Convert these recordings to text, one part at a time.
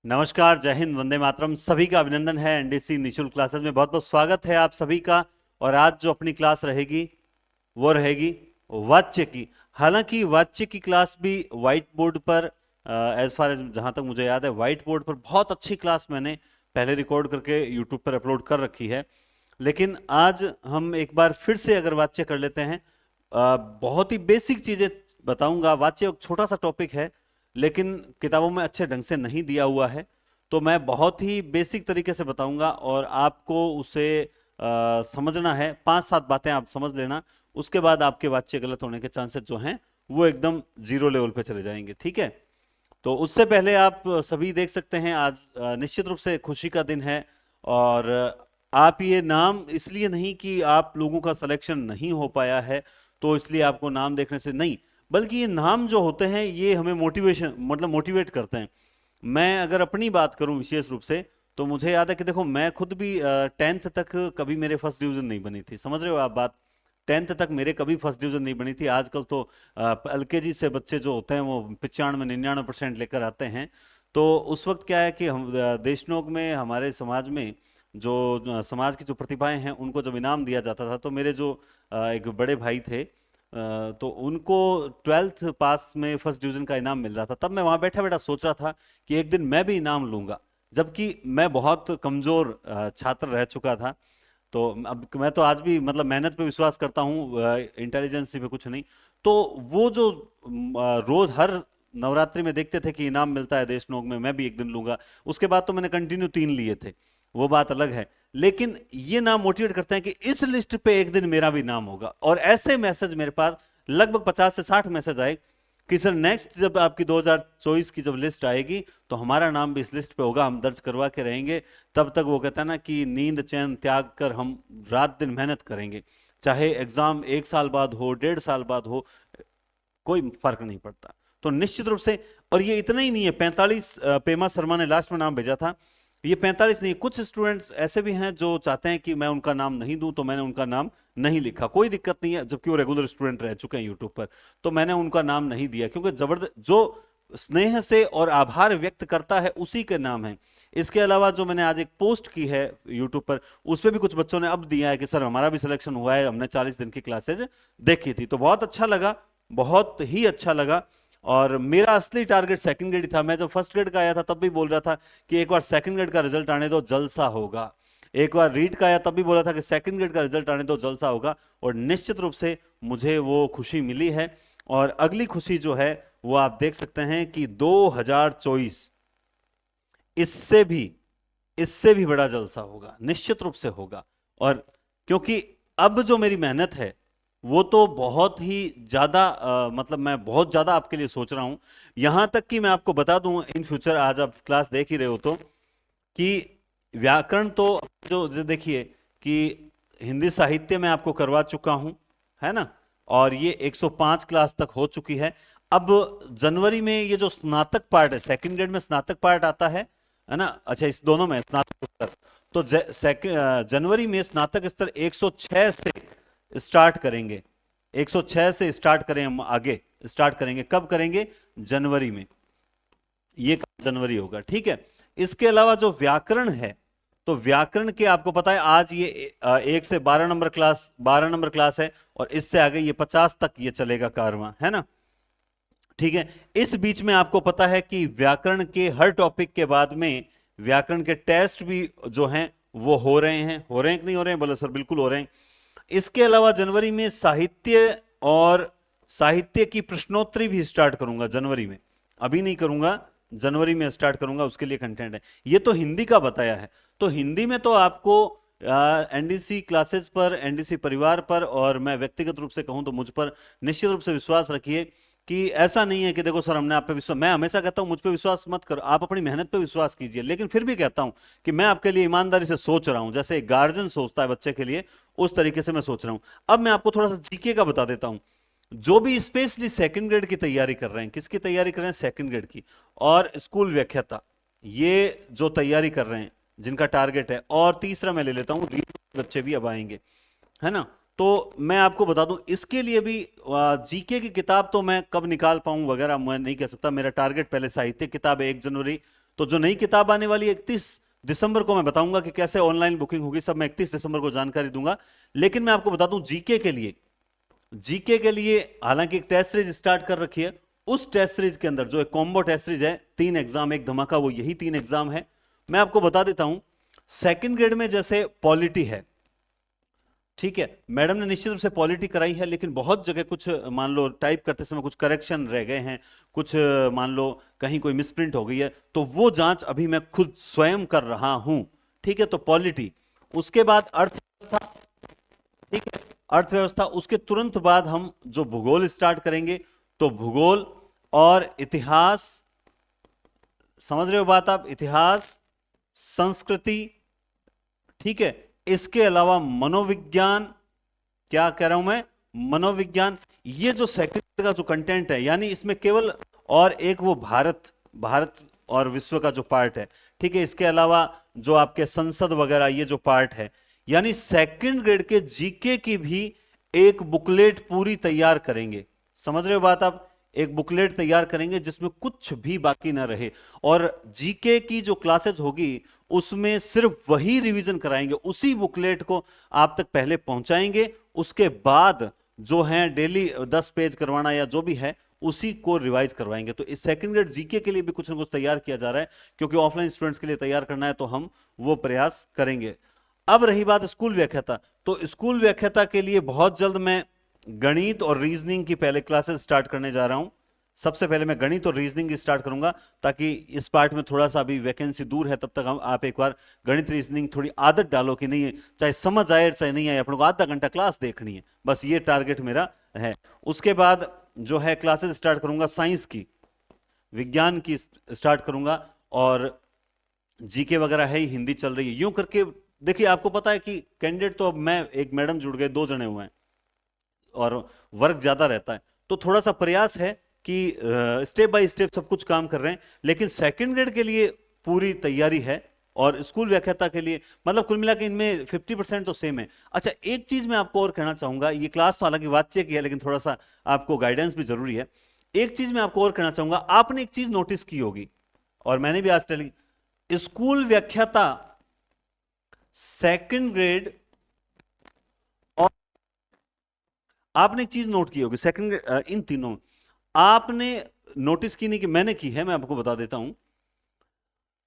नमस्कार, जय हिंद, वंदे मातरम। सभी का अभिनंदन है एनडीसी निशुल्क क्लासेस में। बहुत बहुत स्वागत है आप सभी का। और आज जो अपनी क्लास रहेगी वो रहेगी वाच्य की। हालांकि वाच्य की क्लास भी व्हाइट बोर्ड पर, एज फार एज जहां तक मुझे याद है, व्हाइट बोर्ड पर बहुत अच्छी क्लास मैंने पहले रिकॉर्ड करके यूट्यूब पर अपलोड कर रखी है। लेकिन आज हम एक बार फिर से अगर वाच्य कर लेते हैं। बहुत ही बेसिक चीजें बताऊंगा। वाच्य एक छोटा सा टॉपिक है, लेकिन किताबों में अच्छे ढंग से नहीं दिया हुआ है। तो मैं बहुत ही बेसिक तरीके से बताऊंगा और आपको उसे समझना है। 5-7 बातें आप समझ लेना, उसके बाद आपके वाच्य गलत होने के चांसेस जो हैं वो एकदम जीरो लेवल पे चले जाएंगे। ठीक है। तो उससे पहले आप सभी देख सकते हैं आज निश्चित रूप से खुशी का दिन है। और आप ये नाम इसलिए नहीं कि आप लोगों का सिलेक्शन नहीं हो पाया है तो इसलिए आपको नाम देखने से नहीं, बल्कि ये नाम जो होते हैं ये हमें मोटिवेशन मतलब मोटिवेट करते हैं। मैं अगर अपनी बात करूं विशेष रूप से, तो मुझे याद है कि देखो, मैं खुद भी 10th तक कभी मेरे फर्स्ट डिवीजन नहीं बनी थी। समझ रहे हो आप बात? 10th तक मेरे कभी फर्स्ट डिवीजन नहीं बनी थी। आजकल तो एलकेजी से बच्चे जो होते हैं वो 95-99% लेकर आते हैं। तो उस वक्त क्या है कि हम देशनोक में, हमारे समाज में जो समाज की जो प्रतिभाएं हैं उनको जब इनाम दिया जाता था, तो मेरे जो एक बड़े भाई थे, तो उनको 12th पास में फर्स्ट डिवीजन का इनाम मिल रहा था। तब मैं वहां बैठा बैठा सोच रहा था कि एक दिन मैं भी इनाम लूंगा, जबकि मैं बहुत कमजोर छात्र रह चुका था। तो अब मैं तो आज भी मतलब मेहनत पे विश्वास करता हूँ, इंटेलिजेंस पे कुछ नहीं। तो वो जो रोज हर नवरात्रि में देखते थे कि इनाम मिलता है देशनोक में, मैं भी एक दिन लूंगा। उसके बाद तो मैंने कंटिन्यू 3 लिए थे, वो बात अलग है। लेकिन ये नाम मोटिवेट करते हैं कि इस लिस्ट पे एक दिन मेरा भी नाम होगा। और ऐसे मैसेज मेरे पास लगभग 50 से 60 मैसेज आए कि सर नेक्स्ट जब आपकी 2024 की जब लिस्ट आएगी तो हमारा नाम भी इस लिस्ट पे होगा, हम दर्ज करवा के रहेंगे। तब तक वो कहता है ना कि नींद चैन त्याग कर हम रात दिन मेहनत करेंगे। चाहे एग्जाम 1 साल बाद हो, 1.5 साल बाद हो, कोई फर्क नहीं पड़ता। तो निश्चित रूप से, और ये इतना ही नहीं है, 45 पेमा शर्मा ने लास्ट में नाम भेजा था। ये 45 नहीं, कुछ स्टूडेंट्स ऐसे भी हैं जो चाहते हैं कि मैं उनका नाम नहीं दूं, तो मैंने उनका नाम नहीं लिखा। कोई दिक्कत नहीं है, जबकि वो रेगुलर स्टूडेंट रह चुके हैं यूट्यूब पर। तो मैंने उनका नाम नहीं दिया, क्योंकि जबरदस्त जो स्नेह से और आभार व्यक्त करता है उसी के नाम है। इसके अलावा जो मैंने आज एक पोस्ट की है यूट्यूब पर, उस पर भी कुछ बच्चों ने अब दिया है कि सर हमारा भी सिलेक्शन हुआ है, हमने 40 दिन की क्लासेज देखी थी। तो बहुत अच्छा लगा, बहुत ही अच्छा लगा। और मेरा असली टारगेट सेकंड ग्रेड था। मैं जब फर्स्ट ग्रेड का आया था तब भी बोल रहा था कि एक बार सेकंड ग्रेड का रिजल्ट आने दो, जलसा होगा। एक बार रीड का आया तब भी बोला था कि सेकंड ग्रेड का रिजल्ट आने दो, जलसा होगा। और निश्चित रूप से मुझे वो खुशी मिली है। और अगली खुशी जो है वो आप देख सकते हैं कि 2024 इससे भी इससे भी बड़ा जलसा होगा, निश्चित रूप से होगा। और क्योंकि अब जो मेरी मेहनत है वो तो बहुत ही ज्यादा, मतलब मैं बहुत ज्यादा आपके लिए सोच रहा हूं। यहां तक कि मैं आपको बता दूं, इन फ्यूचर आज आप क्लास देख ही रहे हो तो, कि व्याकरण तो जो देखिए कि हिंदी साहित्य में आपको करवा चुका हूं, है ना। और ये 105 क्लास तक हो चुकी है। अब जनवरी में ये जो स्नातक पार्ट है, सेकंड ग्रेड में स्नातक पार्ट आता है ना। अच्छा, इस दोनों में स्नातक स्तर, तो जनवरी में स्नातक स्तर 106 से स्टार्ट करेंगे। 106 से स्टार्ट करें हम, आगे स्टार्ट करेंगे। कब करेंगे? जनवरी में। ये काम जनवरी होगा, ठीक है। इसके अलावा जो व्याकरण है, तो व्याकरण के आपको पता है आज ये 1 से 12 नंबर क्लास है। और इससे आगे ये 50 तक ये चलेगा कारवां, है ना। ठीक है। इस बीच में आपको पता है कि व्याकरण के हर टॉपिक के बाद में व्याकरण के टेस्ट भी जो हैं वो हो रहे हैं कि नहीं हो रहे हैं? बोले सर बिल्कुल हो रहे हैं। इसके अलावा जनवरी में साहित्य और साहित्य की प्रश्नोत्तरी भी स्टार्ट करूंगा जनवरी में। अभी नहीं करूंगा, जनवरी में स्टार्ट करूंगा, उसके लिए कंटेंट है। ये तो हिंदी का बताया है। तो हिंदी में तो आपको एनडीसी क्लासेस पर, एनडीसी परिवार पर, और मैं व्यक्तिगत रूप से कहूं तो मुझ पर निश्चित रूप से विश्वास रखिए। कि ऐसा नहीं है कि देखो सर हमने आप पे विश्वास, मैं हमेशा कहता हूं मुझ पे विश्वास मत करो, आप अपनी मेहनत पे विश्वास कीजिए। लेकिन फिर भी कहता हूं कि मैं आपके लिए ईमानदारी से सोच रहा हूं, जैसे एक गार्जियन सोचता है बच्चे के लिए, उस तरीके से मैं सोच रहा हूं। अब मैं आपको थोड़ा सा जीके का बता देता हूं। जो भी स्पेशली सेकंड ग्रेड की तैयारी कर रहे हैं, किसकी तैयारी कर रहे हैं? सेकंड ग्रेड की। और स्कूल व्याख्याता, ये जो तैयारी कर रहे हैं, जिनका टारगेट है। और तीसरा मैं ले लेता हूं, बच्चे भी अब आएंगे, है ना। तो मैं आपको बता दूं, इसके लिए भी जीके की किताब तो मैं कब निकाल पाऊं वगैरह मैं नहीं कह सकता। मेरा टारगेट पहले साहित्य किताब है 1 जनवरी, तो जो नई किताब आने वाली 31 दिसंबर को मैं बताऊंगा कि कैसे ऑनलाइन बुकिंग होगी, सब मैं 31 दिसंबर को जानकारी दूंगा। लेकिन मैं आपको बता दूं जीके के लिए हालांकि एक टेस्ट सीरीज स्टार्ट कर रखी है। उस टेस्ट सीरीज के अंदर जो एक कॉम्बो टेस्ट सीरीज है, 3 एग्जाम एक धमाका, वो यही 3 एग्जाम है। मैं आपको बता देता हूं, सेकंड ग्रेड में जैसे पॉलिटी है, ठीक है, मैडम ने निश्चित रूप से पॉलिटी कराई है, लेकिन बहुत जगह कुछ मान लो टाइप करते समय कुछ करेक्शन रह गए हैं, कुछ मान लो कहीं कोई मिसप्रिंट हो गई है, तो वो जांच अभी मैं खुद स्वयं कर रहा हूं। ठीक है, तो पॉलिटी, उसके बाद अर्थव्यवस्था, ठीक है, अर्थव्यवस्था, उसके तुरंत बाद हम जो भूगोल स्टार्ट करेंगे, तो भूगोल और इतिहास, समझ रहे हो बात आप, इतिहास, संस्कृति, ठीक है, इसके अलावा मनोविज्ञान, क्या कह रहा हूं मैं, मनोविज्ञान। ये जो सेकंड का जो कंटेंट है, यानी इसमें केवल और एक वो भारत और विश्व का जो पार्ट है, ठीक है, इसके अलावा जो आपके संसद वगैरह ये जो पार्ट है, यानी सेकंड ग्रेड के जीके की भी एक बुकलेट पूरी तैयार करेंगे। समझ रहे हो बात आप, एक बुकलेट तैयार करेंगे जिसमें कुछ भी बाकी ना रहे, और जीके की जो क्लासेस होगी उसमें सिर्फ वही रिवीजन कराएंगे, उसी बुकलेट को आप तक पहले पहुंचाएंगे, उसके बाद जो है डेली 10 पेज करवाना या जो भी है उसी को रिवाइज करवाएंगे। तो इस सेकंड ग्रेड जीके के लिए भी कुछ ना कुछ तैयार किया जा रहा है, क्योंकि ऑफलाइन स्टूडेंट्स के लिए तैयार करना है, तो हम वो प्रयास करेंगे। अब रही बात स्कूल व्याख्याता, तो स्कूल व्याख्याता के लिए बहुत जल्द मैं गणित और रीजनिंग की पहले क्लासेस स्टार्ट करने जा रहा हूं। सबसे पहले मैं गणित और रीजनिंग स्टार्ट करूंगा, ताकि इस पार्ट में थोड़ा सा अभी वैकेंसी दूर है, तब तक हम आप एक बार गणित रीजनिंग थोड़ी आदत डालो कि नहीं है, चाहे समझ आए चाहे नहीं आए, अपने को आधा घंटा क्लास देखनी है, बस ये टारगेट मेरा है। उसके बाद जो है क्लासेस स्टार्ट करूंगा साइंस की, विज्ञान की स्टार्ट करूंगा, और जीके वगैरह है ही, हिंदी चल रही है, यूं करके देखिए। आपको पता है कि कैंडिडेट तो अब मैं, एक मैडम जुड़ गए, 2 जने हुए हैं और वर्क ज्यादा रहता है, तो थोड़ा सा प्रयास है कि स्टेप बाय स्टेप सब कुछ काम कर रहे हैं, लेकिन सेकंड ग्रेड के लिए पूरी तैयारी है, और स्कूल व्याख्याता के लिए मतलब कुल मिला के इनमें 50% तो सेम है। अच्छा, एक चीज मैं आपको और कहना चाहूंगा, ये क्लास तो हालांकि वाच्य की है, लेकिन थोड़ा सा आपको गाइडेंस भी जरूरी है। एक चीज मैं आपको और कहना चाहूंगा, आपने एक चीज नोटिस की होगी, और मैंने भी आज टेलिंग, स्कूल व्याख्याता सेकंड ग्रेड, और आपने एक चीज नोट की होगी सेकंड ग्रेड, इन तीनों आपने नोटिस की नहीं कि मैंने की है, मैं आपको बता देता हूं।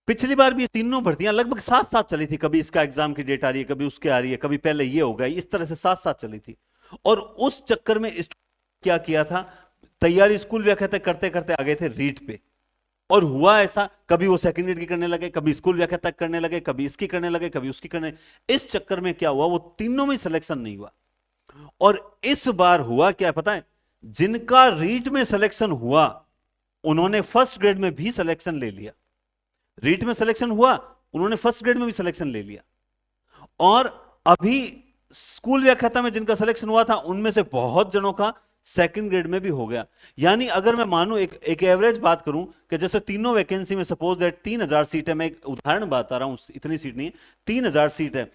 पिछली बार भी ये तीनों भर्तियां लगभग साथ साथ चली थी, कभी इसका एग्जाम की डेट आ रही है, कभी उसके आ रही है, कभी पहले ये हो गया, इस तरह से साथ साथ चली थी। और उस चक्कर में क्या किया था, तैयारी स्कूल व्याख्याता करते करते आ गए थे रीट पे, और हुआ ऐसा, कभी वो सेकंड ग्रेड की करने लगे, कभी स्कूल व्याख्याता करने लगे, कभी इसकी करने लगे, कभी उसकी करने, इस चक्कर में क्या हुआ, वो तीनों में सिलेक्शन नहीं हुआ। और इस बार हुआ क्या पता है, जिनका रीट में सिलेक्शन हुआ उन्होंने फर्स्ट ग्रेड में भी सिलेक्शन ले लिया, रीट में सिलेक्शन हुआ, उन्होंने फर्स्ट ग्रेड में भी सिलेक्शन ले लिया। और अभी स्कूल व्याख्याता में जिनका सिलेक्शन हुआ था, उनमें से बहुत जनों का सेकंड ग्रेड में भी हो गया। यानी अगर मैं मानूं, एक एवरेज बात करूं कि जैसे तीनों वैकेंसी में सपोज दैट 3000 सीट है, मैं एक उदाहरण बता रहा हूं, इतनी सीट नहीं है, 3000 सीट है,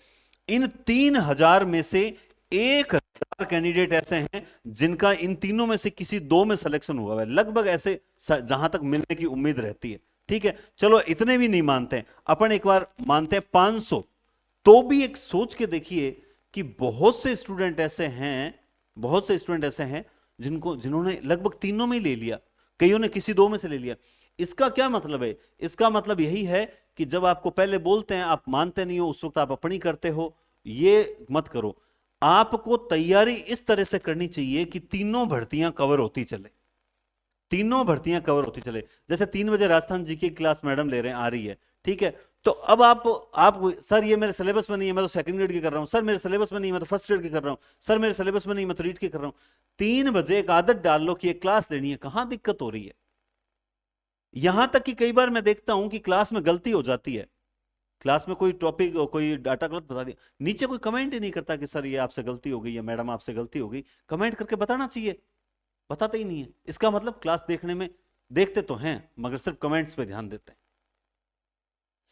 इन 3000 में से 1000 कैंडिडेट ऐसे हैं जिनका इन तीनों में से किसी 2 में सिलेक्शन हुआ है, लगभग ऐसे जहां तक मिलने की उम्मीद रहती है। ठीक है, चलो इतने भी नहीं मानते, अपन एक बार मानते हैं 500, तो भी एक सोच के देखिए कि बहुत से स्टूडेंट ऐसे हैं जिन्होंने लगभग तीनों में ही ले लिया, कईयों ने किसी 2 में से ले लिया। इसका क्या मतलब है, इसका मतलब यही है कि जब आपको पहले बोलते हैं आप मानते नहीं हो, उस वक्त आप अपनी करते हो, ये मत करो। आपको तैयारी इस तरह से करनी चाहिए कि तीनों भर्तियां कवर होती चले, तीनों भर्तियां कवर होती चले। जैसे 3 बजे राजस्थान जी की क्लास मैडम ले रहे हैं, आ रही है, ठीक है, तो अब आप सर ये मेरे सिलेबस में नहीं है, मैं तो सेकंड ग्रेड की कर रहा हूं, सर मेरे सिलेबस में नहीं, मैं तो फर्स्ट ग्रेड की कर रहा हूं, सर मेरे सिलेबस में नहीं, मैं तो रीड की कर रहा हूं। 3 बजे एक आदत डाल लो कि एक क्लास लेनी है, कहां दिक्कत हो रही है। यहां तक कि कई बार मैं देखता हूं कि क्लास में गलती हो जाती है, क्लास में कोई टॉपिक कोई डाटा गलत बता दिया, नीचे कोई कमेंट ही नहीं करता कि सर ये आपसे गलती हो गई या मैडम आपसे गलती हो गई, कमेंट करके बताना चाहिए, बताते ही नहीं है। इसका मतलब क्लास देखने में देखते तो हैं मगर सिर्फ कमेंट्स पे ध्यान देते हैं।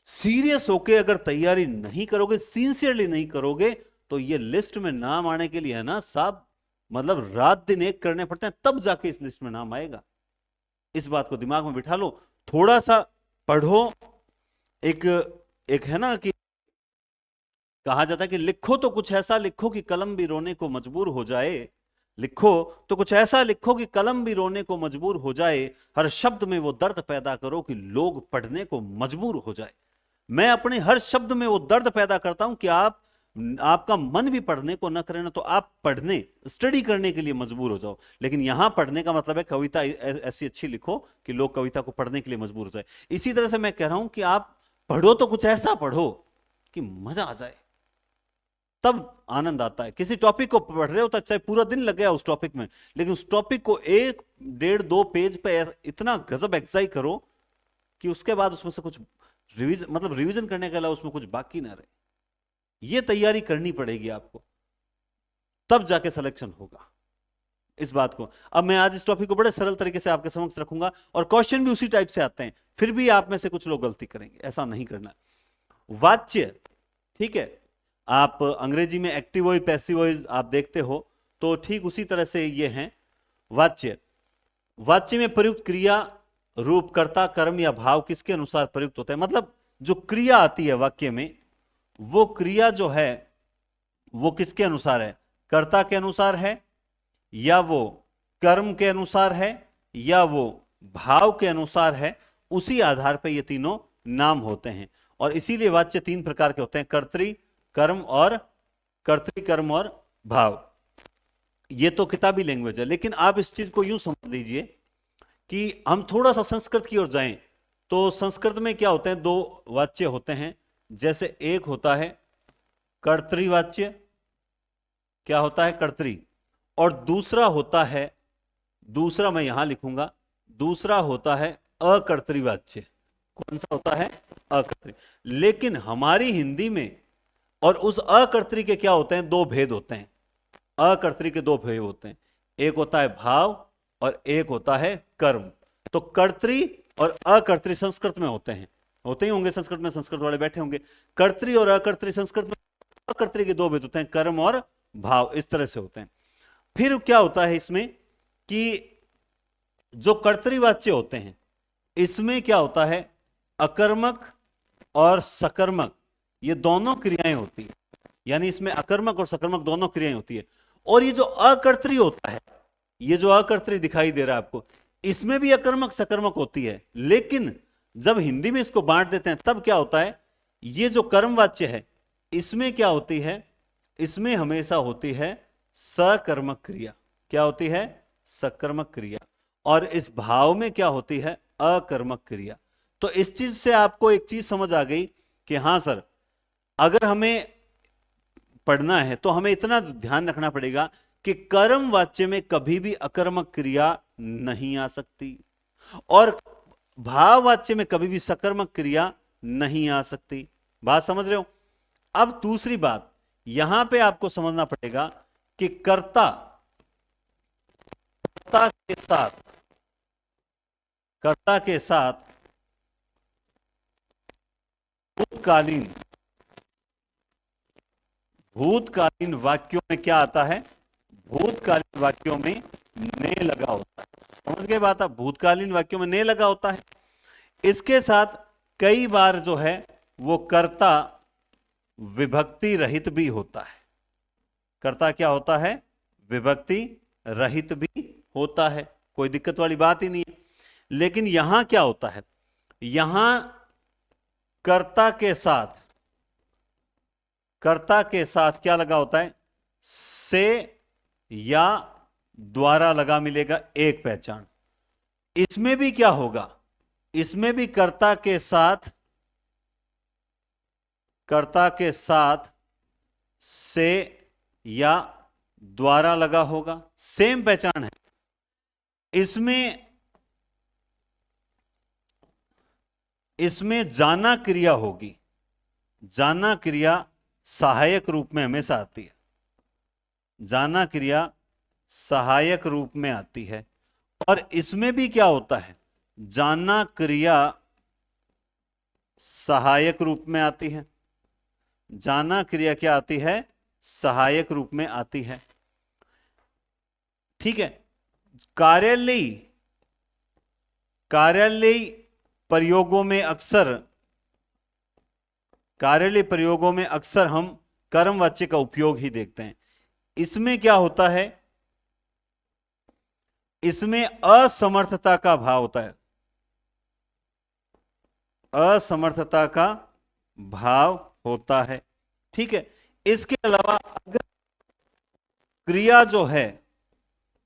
सीरियस होके अगर तैयारी नहीं करोगे, सिंसियरली नहीं करोगे, तो ये लिस्ट में नाम आने के लिए है ना साहब, मतलब रात दिन एक करने पड़ते हैं, तब जाके इस लिस्ट में नाम आएगा। इस बात को दिमाग में बिठा लो, थोड़ा सा पढ़ो, एक एक है ना कि कहा जाता है कि लिखो तो कुछ ऐसा लिखो कि कलम भी रोने को मजबूर हो जाए। लिखो तो कुछ ऐसा लिखो कि कलम भी रोने को मजबूर हो जाए। हर शब्द में वो दर्द पैदा करो कि लोग पढ़ने को मजबूर हो जाए। मैं अपने हर शब्द में वो दर्द पैदा करता हूं कि आपका मन भी पढ़ने को न करे ना, तो आप पढ़ने स्टडी करने के लिए मजबूर हो जाओ। लेकिन यहां पढ़ने का मतलब है कविता ऐसी अच्छी लिखो कि लोग कविता को पढ़ने के लिए मजबूर हो जाए। इसी तरह से मैं कह रहा हूं कि आप पढ़ो तो कुछ ऐसा पढ़ो कि मजा आ जाए, तब आनंद आता है। किसी टॉपिक को पढ़ रहे हो तो चाहे पूरा दिन लग गया उस टॉपिक में, लेकिन उस टॉपिक को 1 1.5 2 पेज पे इतना गजब एक्साइज करो कि उसके बाद उसमें से कुछ रिवीजन करने के अलावा उसमें कुछ बाकी ना रहे। यह तैयारी करनी पड़ेगी आपको, तब जाके सिलेक्शन होगा। इस बात को अब मैं आज इस टॉपिक को बड़े सरल तरीके से आपके समक्ष रखूंगा, और क्वेश्चन भी उसी टाइप से आते हैं। फिर भी आप में से कुछ लोग गलती करेंगे, ऐसा नहीं करना। वाच्य, ठीक है, आप अंग्रेजी में एक्टिव वॉइस पैसिव वॉइस आप देखते हो, तो ठीक उसी तरह से ये हैं वाच्य। वाच्य में प्रयुक्त क्रिया, रूप, कर्ता, कर्म या भाव किसके अनुसार प्रयुक्त होता है? मतलब जो क्रिया आती है वाक्य में, वो क्रिया जो है वो किसके अनुसार है? कर्ता के अनुसार है, या वो कर्म के अनुसार है, या वो भाव के अनुसार है। उसी आधार पर ये तीनों नाम होते हैं। और इसीलिए वाच्य 3 प्रकार के होते हैं, कर्तृ, कर्म और कर्तृ, कर्म और भाव। ये तो किताबी लैंग्वेज है, लेकिन आप इस चीज को यूं समझ लीजिए कि हम थोड़ा सा संस्कृत की ओर जाएं, तो संस्कृत में क्या होते हैं? 2 वाच्य होते हैं। जैसे एक होता है कर्तृवाच्य, क्या होता है? कर्तृ। और दूसरा होता है, दूसरा मैं यहां लिखूंगा, दूसरा होता है अकर्तृवाच्य। कौन सा होता है? अकर्तृ। लेकिन हमारी हिंदी में और उस अकर्तृ के क्या होते हैं? 2 भेद होते हैं। अकर्तृ के 2 भेद होते हैं, एक होता है भाव और एक होता है कर्म। तो कर्तृ और अकर्तृ संस्कृत में होते हैं, होते ही होंगे संस्कृत में, संस्कृत वाले बैठे होंगे। कर्तृ और अकर्तृ संस्कृत में, अकर्तृ के 2 भेद होते हैं, कर्म और भाव, इस तरह से होते हैं। फिर क्या होता है इसमें कि जो कर्तृवाच्य होते हैं, इसमें क्या होता है? अकर्मक और सकर्मक, ये दोनों क्रियाएं होती है। यानी इसमें अकर्मक और सकर्मक दोनों क्रियाएं होती है। और ये जो अकर्तृ होता है, ये जो अकर्तृ दिखाई दे रहा है आपको, इसमें भी अकर्मक सकर्मक होती है। लेकिन जब हिंदी में इसको बांट देते हैं तब क्या होता है? ये जो कर्मवाच्य है, इसमें क्या होती है? इसमें हमेशा होती है सकर्मक क्रिया। क्या होती है? सकर्मक क्रिया। और इस भाव में क्या होती है? अकर्मक क्रिया। तो इस चीज से आपको एक चीज समझ आ गई कि हां सर, अगर हमें पढ़ना है तो हमें इतना ध्यान रखना पड़ेगा कि कर्म वाच्य में कभी भी अकर्मक क्रिया नहीं आ सकती, और भाव वाच्य में कभी भी सकर्मक क्रिया नहीं आ सकती। बात समझ रहे हो? अब दूसरी बात यहां पे आपको समझना पड़ेगा कि कर्ता, कर्ता के साथ, कर्ता के साथ भूतकालीन, भूतकालीन वाक्यों में क्या आता है? भूतकालीन वाक्यों में ने लगा होता है। समझ गए बात? आप, भूतकालीन वाक्यों में ने लगा होता है। इसके साथ कई बार जो है वो कर्ता विभक्ति रहित भी होता है। कर्ता क्या होता है? विभक्ति रहित भी होता है, कोई दिक्कत वाली बात ही नहीं है। लेकिन यहां क्या होता है? यहां कर्ता के साथ, कर्ता के साथ क्या लगा होता है? से या द्वारा लगा मिलेगा एक पहचान। इसमें भी क्या होगा? इसमें भी कर्ता के साथ, कर्ता के साथ से या द्वारा लगा होगा, सेम पहचान है। इसमें जाना क्रिया होगी। जाना क्रिया सहायक रूप में हमेशा आती है, जाना क्रिया सहायक रूप में आती है। और इसमें भी क्या होता है? जाना क्रिया सहायक रूप में आती है। जाना क्रिया क्या आती है? सहायक रूप में आती है। ठीक है। कार्यालयी, कार्यालयी प्रयोगों में अक्सर, कार्यालय प्रयोगों में अक्सर हम कर्मवाच्य का उपयोग ही देखते हैं। इसमें क्या होता है, इसमें असमर्थता का भाव होता है, असमर्थता का भाव होता है। ठीक है। इसके अलावा अगर क्रिया जो है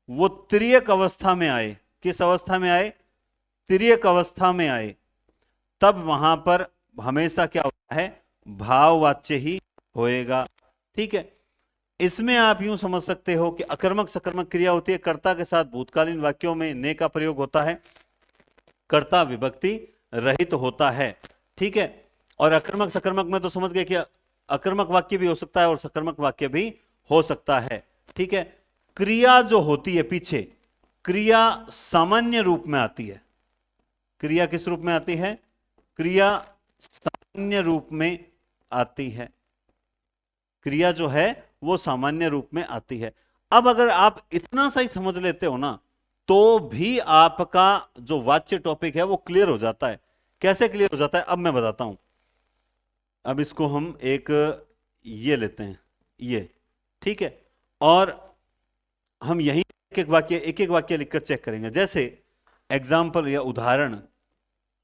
वो तिर्यक अवस्था में आए, किस अवस्था में आए, तिर्यक अवस्था में आए, तब वहां पर हमेशा क्या होता है, भाववाच्य ही होएगा। ठीक है। इसमें आप यूं समझ सकते हो कि अकर्मक सकर्मक क्रिया होती है, कर्ता के साथ भूतकालीन वाक्यों में ने का प्रयोग होता है, कर्ता विभक्ति रहित होता है। ठीक है। और अकर्मक सकर्मक में तो समझ गए कि अकर्मक वाक्य भी हो सकता है और सकर्मक वाक्य भी हो सकता है। ठीक है। क्रिया जो होती है पीछे, क्रिया सामान्य रूप में आती है। क्रिया किस रूप में आती है, क्रिया सामान्य रूप में आती है। क्रिया जो है वो सामान्य रूप में आती है। अब अगर आप इतना सा ही समझ लेते हो ना, तो भी आपका जो वाच्य टॉपिक है वो क्लियर हो जाता है। कैसे क्लियर हो जाता है, अब मैं बताता हूं। अब इसको हम एक ये लेते हैं, ये। ठीक है। और हम यही एक एक वाक्य लिखकर चेक करेंगे। जैसे एग्जाम्पल या उदाहरण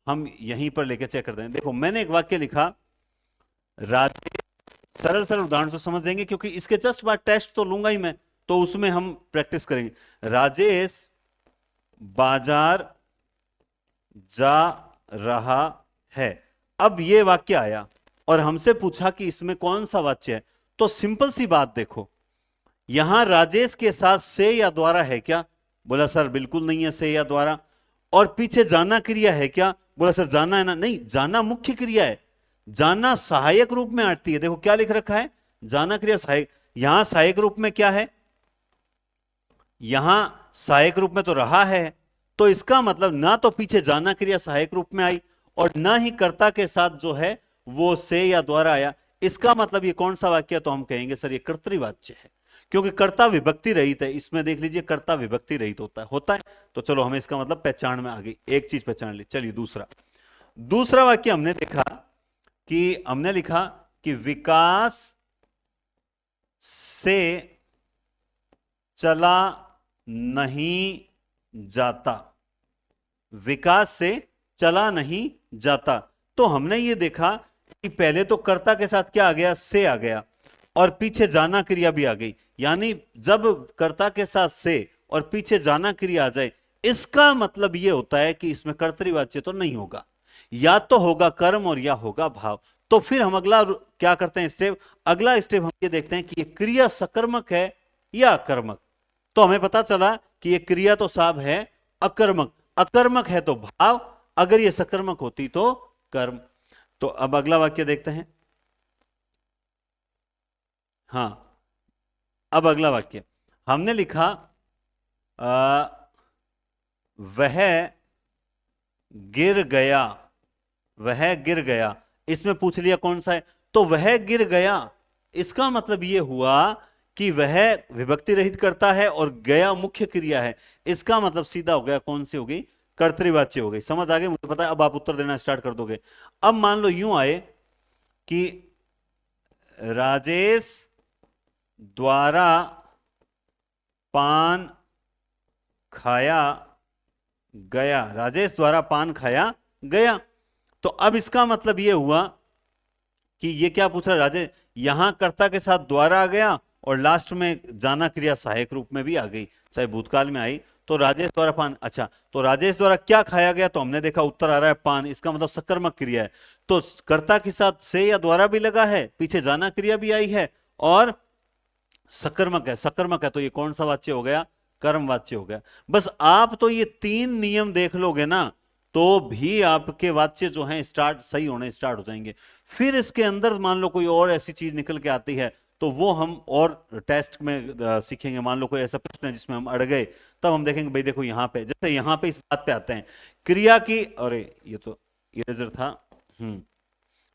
हम यहीं पर लेकर चेक करते हैं। देखो मैंने एक वाक्य लिखा, राजेश, सरल सरल उदाहरण से समझ जाएंगे क्योंकि इसके जस्ट बाद टेस्ट तो लूंगा ही मैं, तो उसमें हम प्रैक्टिस करेंगे। राजेश बाजार जा रहा है। अब ये वाक्य आया और हमसे पूछा कि इसमें कौन सा वाच्य है, तो सिंपल सी बात देखो, यहां राजेश के साथ से या द्वारा है क्या, बोला सर बिल्कुल नहीं है से या द्वारा। और पीछे जाना क्रिया है क्या, बोला सर जाना है ना, नहीं, जाना मुख्य क्रिया है, जाना सहायक रूप में आती है। देखो क्या लिख रखा है, जाना क्रिया सहायक, यहां सहायक रूप में क्या है, यहां सहायक रूप में तो रहा है, तो इसका मतलब ना तो पीछे जाना क्रिया सहायक रूप में आई और ना ही कर्ता के साथ जो है वो से या द्वारा आया। इसका मतलब ये कौन सा वाक्य, तो हम कहेंगे सर ये कर्तृवाच्य है, क्योंकि कर्ता विभक्ति रहित है। इसमें देख लीजिए कर्ता विभक्ति रहित होता है। तो चलो हमें इसका मतलब पहचान में आ गई, एक चीज पहचान ली। चलिए दूसरा, दूसरा वाक्य हमने देखा कि हमने लिखा कि विकास से चला नहीं जाता, विकास से चला नहीं जाता। तो हमने ये देखा कि पहले तो कर्ता के साथ क्या आ गया, से आ गया, और पीछे जाना क्रिया भी आ गई। यानी जब कर्ता के साथ से और पीछे जाना क्रिया आ जाए, इसका मतलब यह होता है कि इसमें कर्तृवाच्य तो नहीं होगा, या तो होगा कर्म और या होगा भाव। तो फिर हम अगला क्या करते हैं स्टेप, अगला स्टेप हम ये देखते हैं कि ये क्रिया सकर्मक है या अकर्मक। तो हमें पता चला कि ये क्रिया तो साहब है अकर्मक, अकर्मक है तो भाव, अगर ये सकर्मक होती तो कर्म। तो अब अगला वाक्य देखते हैं। हां, अब अगला वाक्य हमने लिखा वह गिर गया, वह गिर गया। इसमें पूछ लिया कौन सा है, तो वह गिर गया, इसका मतलब यह हुआ कि वह विभक्ति रहित करता है और गया मुख्य क्रिया है। इसका मतलब सीधा हो गया, कौन सी होगी, कर्तृवाच्य हो गई। समझ आ गई, मुझे पता है अब आप उत्तर देना स्टार्ट कर दोगे। अब मान लो यूं आए कि राजेश द्वारा पान खाया गया, राजेश द्वारा पान खाया गया। तो अब इसका मतलब यह हुआ कि ये क्या पूछ रहा है, राजेश, यहां कर्ता के साथ द्वारा आ गया और लास्ट में जाना क्रिया सहायक रूप में भी आ गई, चाहे भूतकाल में आई। तो राजेश द्वारा पान, अच्छा, तो राजेश द्वारा क्या खाया गया, तो हमने देखा उत्तर आ रहा है पान, इसका मतलब सकर्मक क्रिया है। तो कर्ता के साथ से या द्वारा भी लगा है, पीछे जाना क्रिया भी आई है और सकर्मक है, सकर्मक है, तो ये कौन सा वाच्य हो गया, कर्म वाच्य हो गया। बस आप तो ये तीन नियम देख लोगे ना, तो भी आपके वाच्य जो हैं स्टार्ट सही होने स्टार्ट हो जाएंगे। फिर इसके अंदर मान लो कोई और ऐसी चीज निकल के आती है, तो वो हम और टेस्ट में सीखेंगे। मान लो कोई ऐसा प्रश्न है जिसमें हम अड़ गए, तब हम देखेंगे भाई देखो यहां पे, जैसे यहां पे इस बात पे आते हैं क्रिया की, अरे ये तो इरेजर था।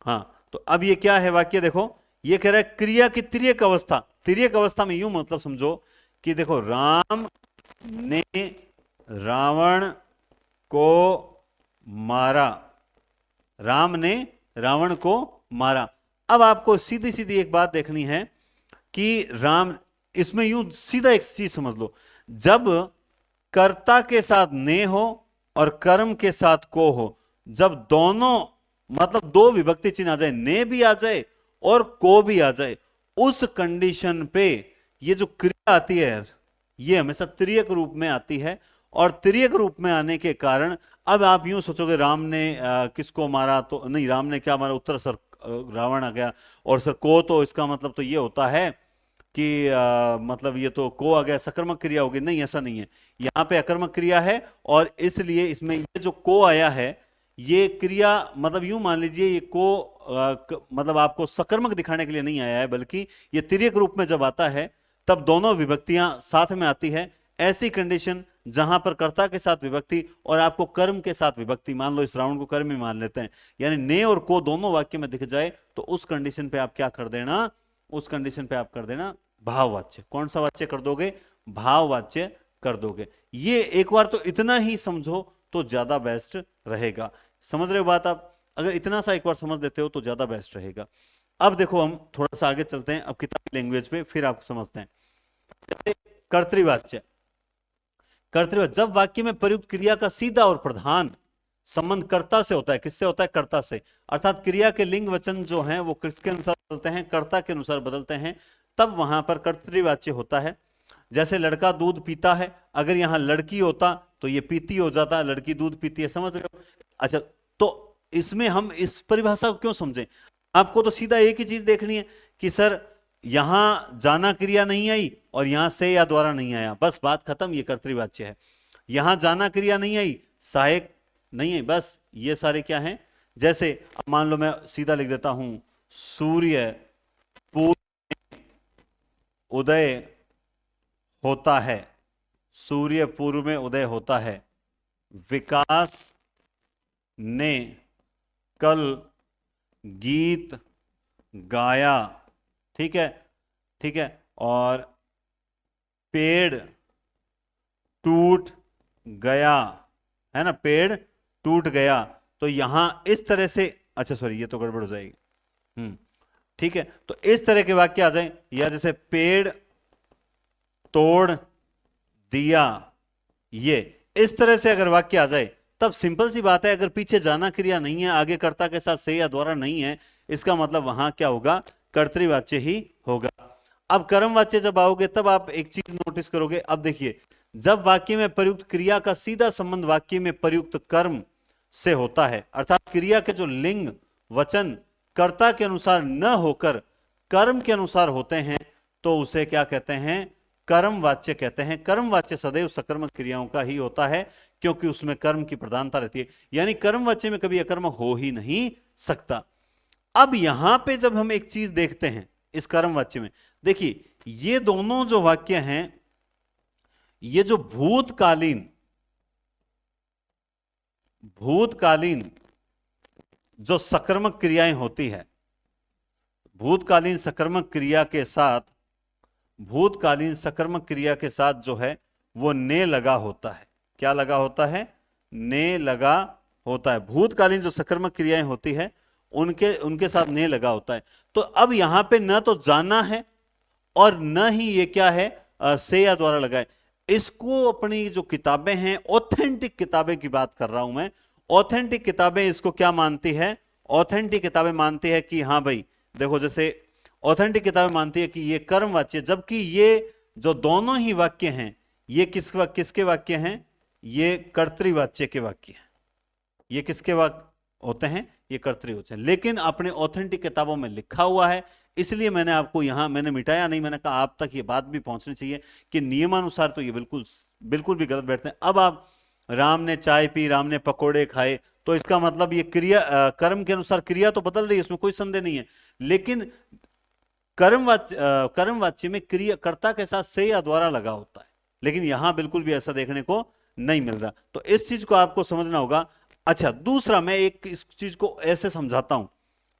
हाँ, तो अब ये क्या है वाक्य, देखो ये कह रहा है क्रिया की तिर्यक अवस्था, तिर्यक अवस्था में यूं मतलब समझो कि देखो राम ने रावण को मारा, राम ने रावण को मारा। अब आपको सीधी सीधी एक बात देखनी है कि राम, इसमें यूं सीधा एक चीज समझ लो, जब कर्ता के साथ ने हो और कर्म के साथ को हो, जब दोनों मतलब दो विभक्ति चिन्ह आ जाए, ने भी आ जाए और को भी आ जाए, उस कंडीशन पे ये जो क्रिया आती है यार, ये हमेशा त्रियक रूप में आती है। और त्रियक रूप में आने के कारण अब आप यूं सोचोगे राम ने किसको मारा, तो नहीं, राम ने क्या मारा, उत्तर सर रावण आ गया, और सर को, तो इसका मतलब तो ये होता है कि मतलब ये तो को आ गया, सकर्मक क्रिया होगी। नहीं, ऐसा नहीं है, यहां पे अकर्मक क्रिया है, और इसलिए इसमें ये जो को आया है, ये क्रिया मतलब यूं मान लीजिए ये को मतलब आपको सकर्मक दिखाने के लिए नहीं आया है, बल्कि ये तिर्यक रूप में जब आता है तब दोनों विभक्तियां साथ में आती है। ऐसी कंडीशन जहां पर कर्ता के साथ विभक्ति और आपको कर्म के साथ विभक्ति, मान लो इस राउंड को कर्म ही मान लेते हैं, यानी ने और को दोनों वाक्य में दिख जाए, तो उस कंडीशन पे आप क्या कर देना, उस कंडीशन पे आप कर देना भाववाच्य। कौन सा वाच्य कर दोगे, भाववाच्य कर दोगे। ये एक बार तो इतना ही समझो तो ज्यादा बेस्ट रहेगा। समझ रहे हो बात आप? अगर इतना सा एक बार समझ लेते हो तो ज्यादा बेस्ट रहेगा। अब देखो हम थोड़ा सा आगे चलते हैं, अब किताबी लैंग्वेज पे, फिर आप समझते हैं। जैसे कर्तृवाच्य, कर्तृवाच्य जब वाक्य में प्रयुक्त क्रिया का सीधा और प्रधान संबंध कर्ता से होता है। किससे होता है? कर्ता से। अर्थात क्रिया के लिंग वचन जो हैं वो किसके अनुसार बदलते हैं? कर्ता के अनुसार बदलते हैं, तब वहां पर कर्तृवाच्य होता है। जैसे लड़का दूध पीता है, अगर यहां लड़की होता तो ये पीती हो जाता, लड़की दूध पीती है। समझ रहे हो? अच्छा, तो इसमें हम इस परिभाषा को क्यों समझें? आपको तो सीधा एक ही चीज देखनी है कि सर यहां जाना क्रिया नहीं आई और यहां से या द्वारा नहीं आया, बस बात खत्म, ये कर्तृवाच्य है। यहां जाना क्रिया नहीं आई, सहायक नहीं है, बस ये सारे क्या हैं? जैसे अब मान लो मैं सीधा लिख देता हूं, सूर्य पूर्व में उदय होता है, सूर्य पूर्व में उदय होता है। विकास ने कल गीत गाया, ठीक है, ठीक है, और पेड़ टूट गया, है ना, पेड़ टूट गया। तो यहां इस तरह से, अच्छा सॉरी ये तो गड़बड़ हो जाएगी, ठीक है, तो इस तरह के वाक्य आ जाए, या जैसे पेड़ तोड़ दिया, ये इस तरह से अगर वाक्य आ जाए तब सिंपल सी बात है, अगर पीछे जाना क्रिया नहीं है, आगे कर्ता के साथ से या द्वारा नहीं है, इसका मतलब वहां क्या होगा? कर्तृवाच्य ही होगा। अब कर्मवाच्य जब आओगे तब आप एक चीज नोटिस करोगे। अब देखिए, जब वाक्य में प्रयुक्त क्रिया का सीधा संबंध वाक्य में प्रयुक्त कर्म से होता है, अर्थात क्रिया के जो लिंग वचन कर्ता के अनुसार न होकर कर्म के अनुसार होते हैं, तो उसे क्या कहते हैं? कर्मवाच्य कहते हैं। कर्मवाच्य सदैव सकर्मक क्रियाओं का ही होता है, क्योंकि उसमें कर्म की प्रधानता रहती है, यानी कर्मवाच्य में कभी अकर्मक हो ही नहीं सकता। अब यहां पे जब हम एक चीज देखते हैं इस कर्मवाच्य में, देखिए ये दोनों जो वाक्य हैं, ये जो भूतकालीन जो सकर्मक क्रियाएं होती है, भूतकालीन सकर्मक क्रिया के साथ, भूतकालीन सकर्मक क्रिया के साथ जो है वो ने लगा होता है। क्या लगा होता है? ने लगा होता है। भूतकालीन जो सकर्मक क्रियाएं होती है उनके साथ ने लगा होता है। तो अब यहां पे न तो जाना है और न ही ये क्या है, से या द्वारा लगाए। इसको अपनी जो किताबें हैं, ऑथेंटिक किताबें की बात कर रहा हूं मैं, ऑथेंटिक किताबें इसको क्या मानती है? ऑथेंटिक किताबें मानती है कि हाँ भाई देखो, जैसे ऑथेंटिक किताबें मानती है कि ये कर्मवाच्य, जबकि ये जो दोनों ही वाक्य हैं ये किसके वाक्य हैं? ये कर्तृवाच्य के वाक्य हैं। ये किसके वाक्य होते हैं? ये कर्तृवाच्य। लेकिन अपने ऑथेंटिक किताबों में लिखा हुआ है, इसलिए मैंने आपको यहां, मैंने मिटाया नहीं, मैंने कहा आप तक ये बात भी पहुंचनी चाहिए कि नियमानुसार तो ये बिल्कुल बिल्कुल भी गलत बैठते हैं। अब आप, राम ने चाय पी, राम ने पकोड़े खाए, तो इसका मतलब ये क्रिया कर्म के अनुसार क्रिया तो बदल रही है, इसमें कोई संदेह नहीं है, लेकिन कर्मवाच्य में क्रिया कर्ता के साथ से या द्वारा लगा होता है, लेकिन यहां बिल्कुल भी ऐसा देखने को नहीं मिल रहा। तो इस चीज को आपको समझना होगा। अच्छा, दूसरा मैं एक इस चीज को ऐसे समझाता हूं,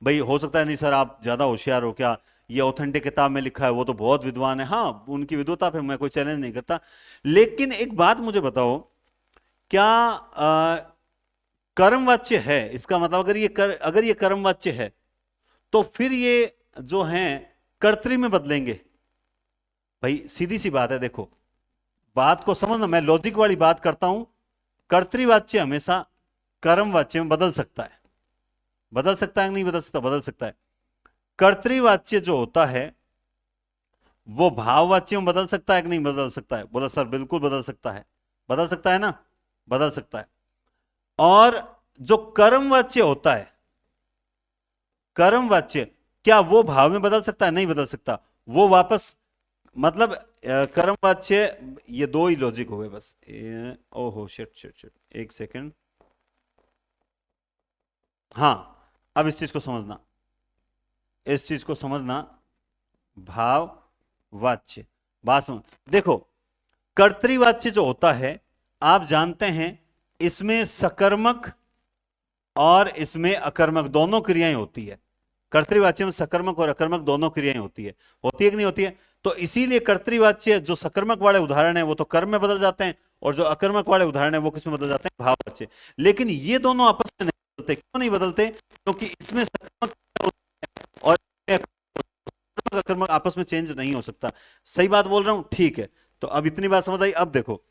भाई हो सकता है नहीं सर आप ज्यादा होशियार हो क्या, ये ऑथेंटिक किताब में लिखा है, वो तो बहुत विद्वान है। हाँ, उनकी विद्वता पे मैं कोई चैलेंज नहीं करता, लेकिन एक बात मुझे बताओ, क्या कर्मवाच्य है, इसका मतलब अगर ये कर्मवाच्य है तो फिर ये जो है कर्तरी में बदलेंगे। भाई सीधी सी बात है, देखो बात को समझना, मैं लॉजिक वाली बात करता हूं। कर्तृवाच्य हमेशा कर्मवाच्य में बदल सकता है। बदल सकता है कि नहीं बदल सकता? बदल सकता है। कर्तृवाच्य जो होता है वो भाववाच्य में बदल सकता है कि नहीं बदल सकता है? बोला सर बिल्कुल बदल सकता है। बदल सकता है ना? बदल सकता है। और जो कर्मवाच्य होता है, कर्मवाच्य क्या वो भाव में बदल सकता है? नहीं बदल सकता। वो वापस मतलब कर्मवाच्य, ये दो ही लॉजिक हो गए बस। ओहो शिट शिट शिट, एक सेकंड। हाँ, अब इस चीज को समझना, इस चीज को समझना। भाव वाच्य, बात समझ, देखो कर्तृवाच्य जो होता है आप जानते हैं, इसमें सकर्मक और इसमें अकर्मक दोनों क्रियाएं होती है। कर्तृवाच्य में सकर्मक और अकर्मक दोनों क्रियाएं होती है कि नहीं होती है? तो इसीलिए कर्तृवाच्य जो सकर्मक वाले उदाहरण है वो तो कर्म में बदल जाते हैं, और जो अकर्मक वाले उदाहरण है वो किस में बदल जाते हैं? भाववाच्य। लेकिन ये दोनों आपस में नहीं बदलते। क्यों नहीं बदलते? क्योंकि इसमें सकर्मक और अकर्मक आपस में चेंज नहीं हो सकता। सही बात बोल रहा हूं? ठीक है, तो अब इतनी बात समझ आई। अब देखो,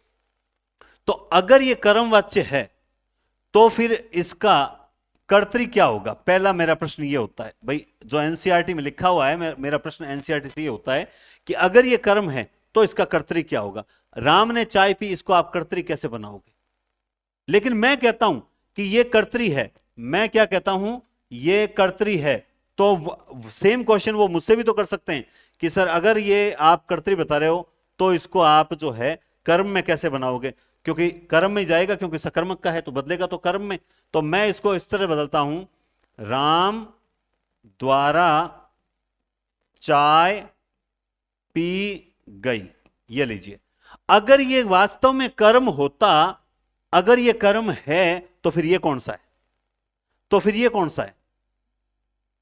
तो अगर ये कर्मवाच्य है तो फिर इसका कर्तरी क्या होगा? पहला मेरा प्रश्न ये होता है भाई, जो एनसीईआरटी में लिखा हुआ है, मेरा प्रश्न एनसीईआरटी से ये होता है कि अगर ये कर्म है तो इसका कर्तरी क्या होगा? राम ने चाय पी, इसको आप कर्तरी कैसे बनाओगे? लेकिन मैं कहता हूं कि ये कर्तरी है। मैं क्या कहता हूं? ये कर्तरी है। तो सेम क्वेश्चन वो मुझसे भी तो कर सकते हैं कि सर अगर ये आप कर्तरी बता रहे हो तो इसको आप जो है कर्म में कैसे बनाओगे? क्योंकि कर्म में जाएगा, क्योंकि सकर्मक का है तो बदलेगा तो कर्म में। तो मैं इसको इस तरह बदलता हूं, राम द्वारा चाय पी गई। ये लीजिए, अगर ये वास्तव में कर्म होता, अगर ये कर्म है तो फिर ये कौन सा है? तो फिर ये कौन सा है?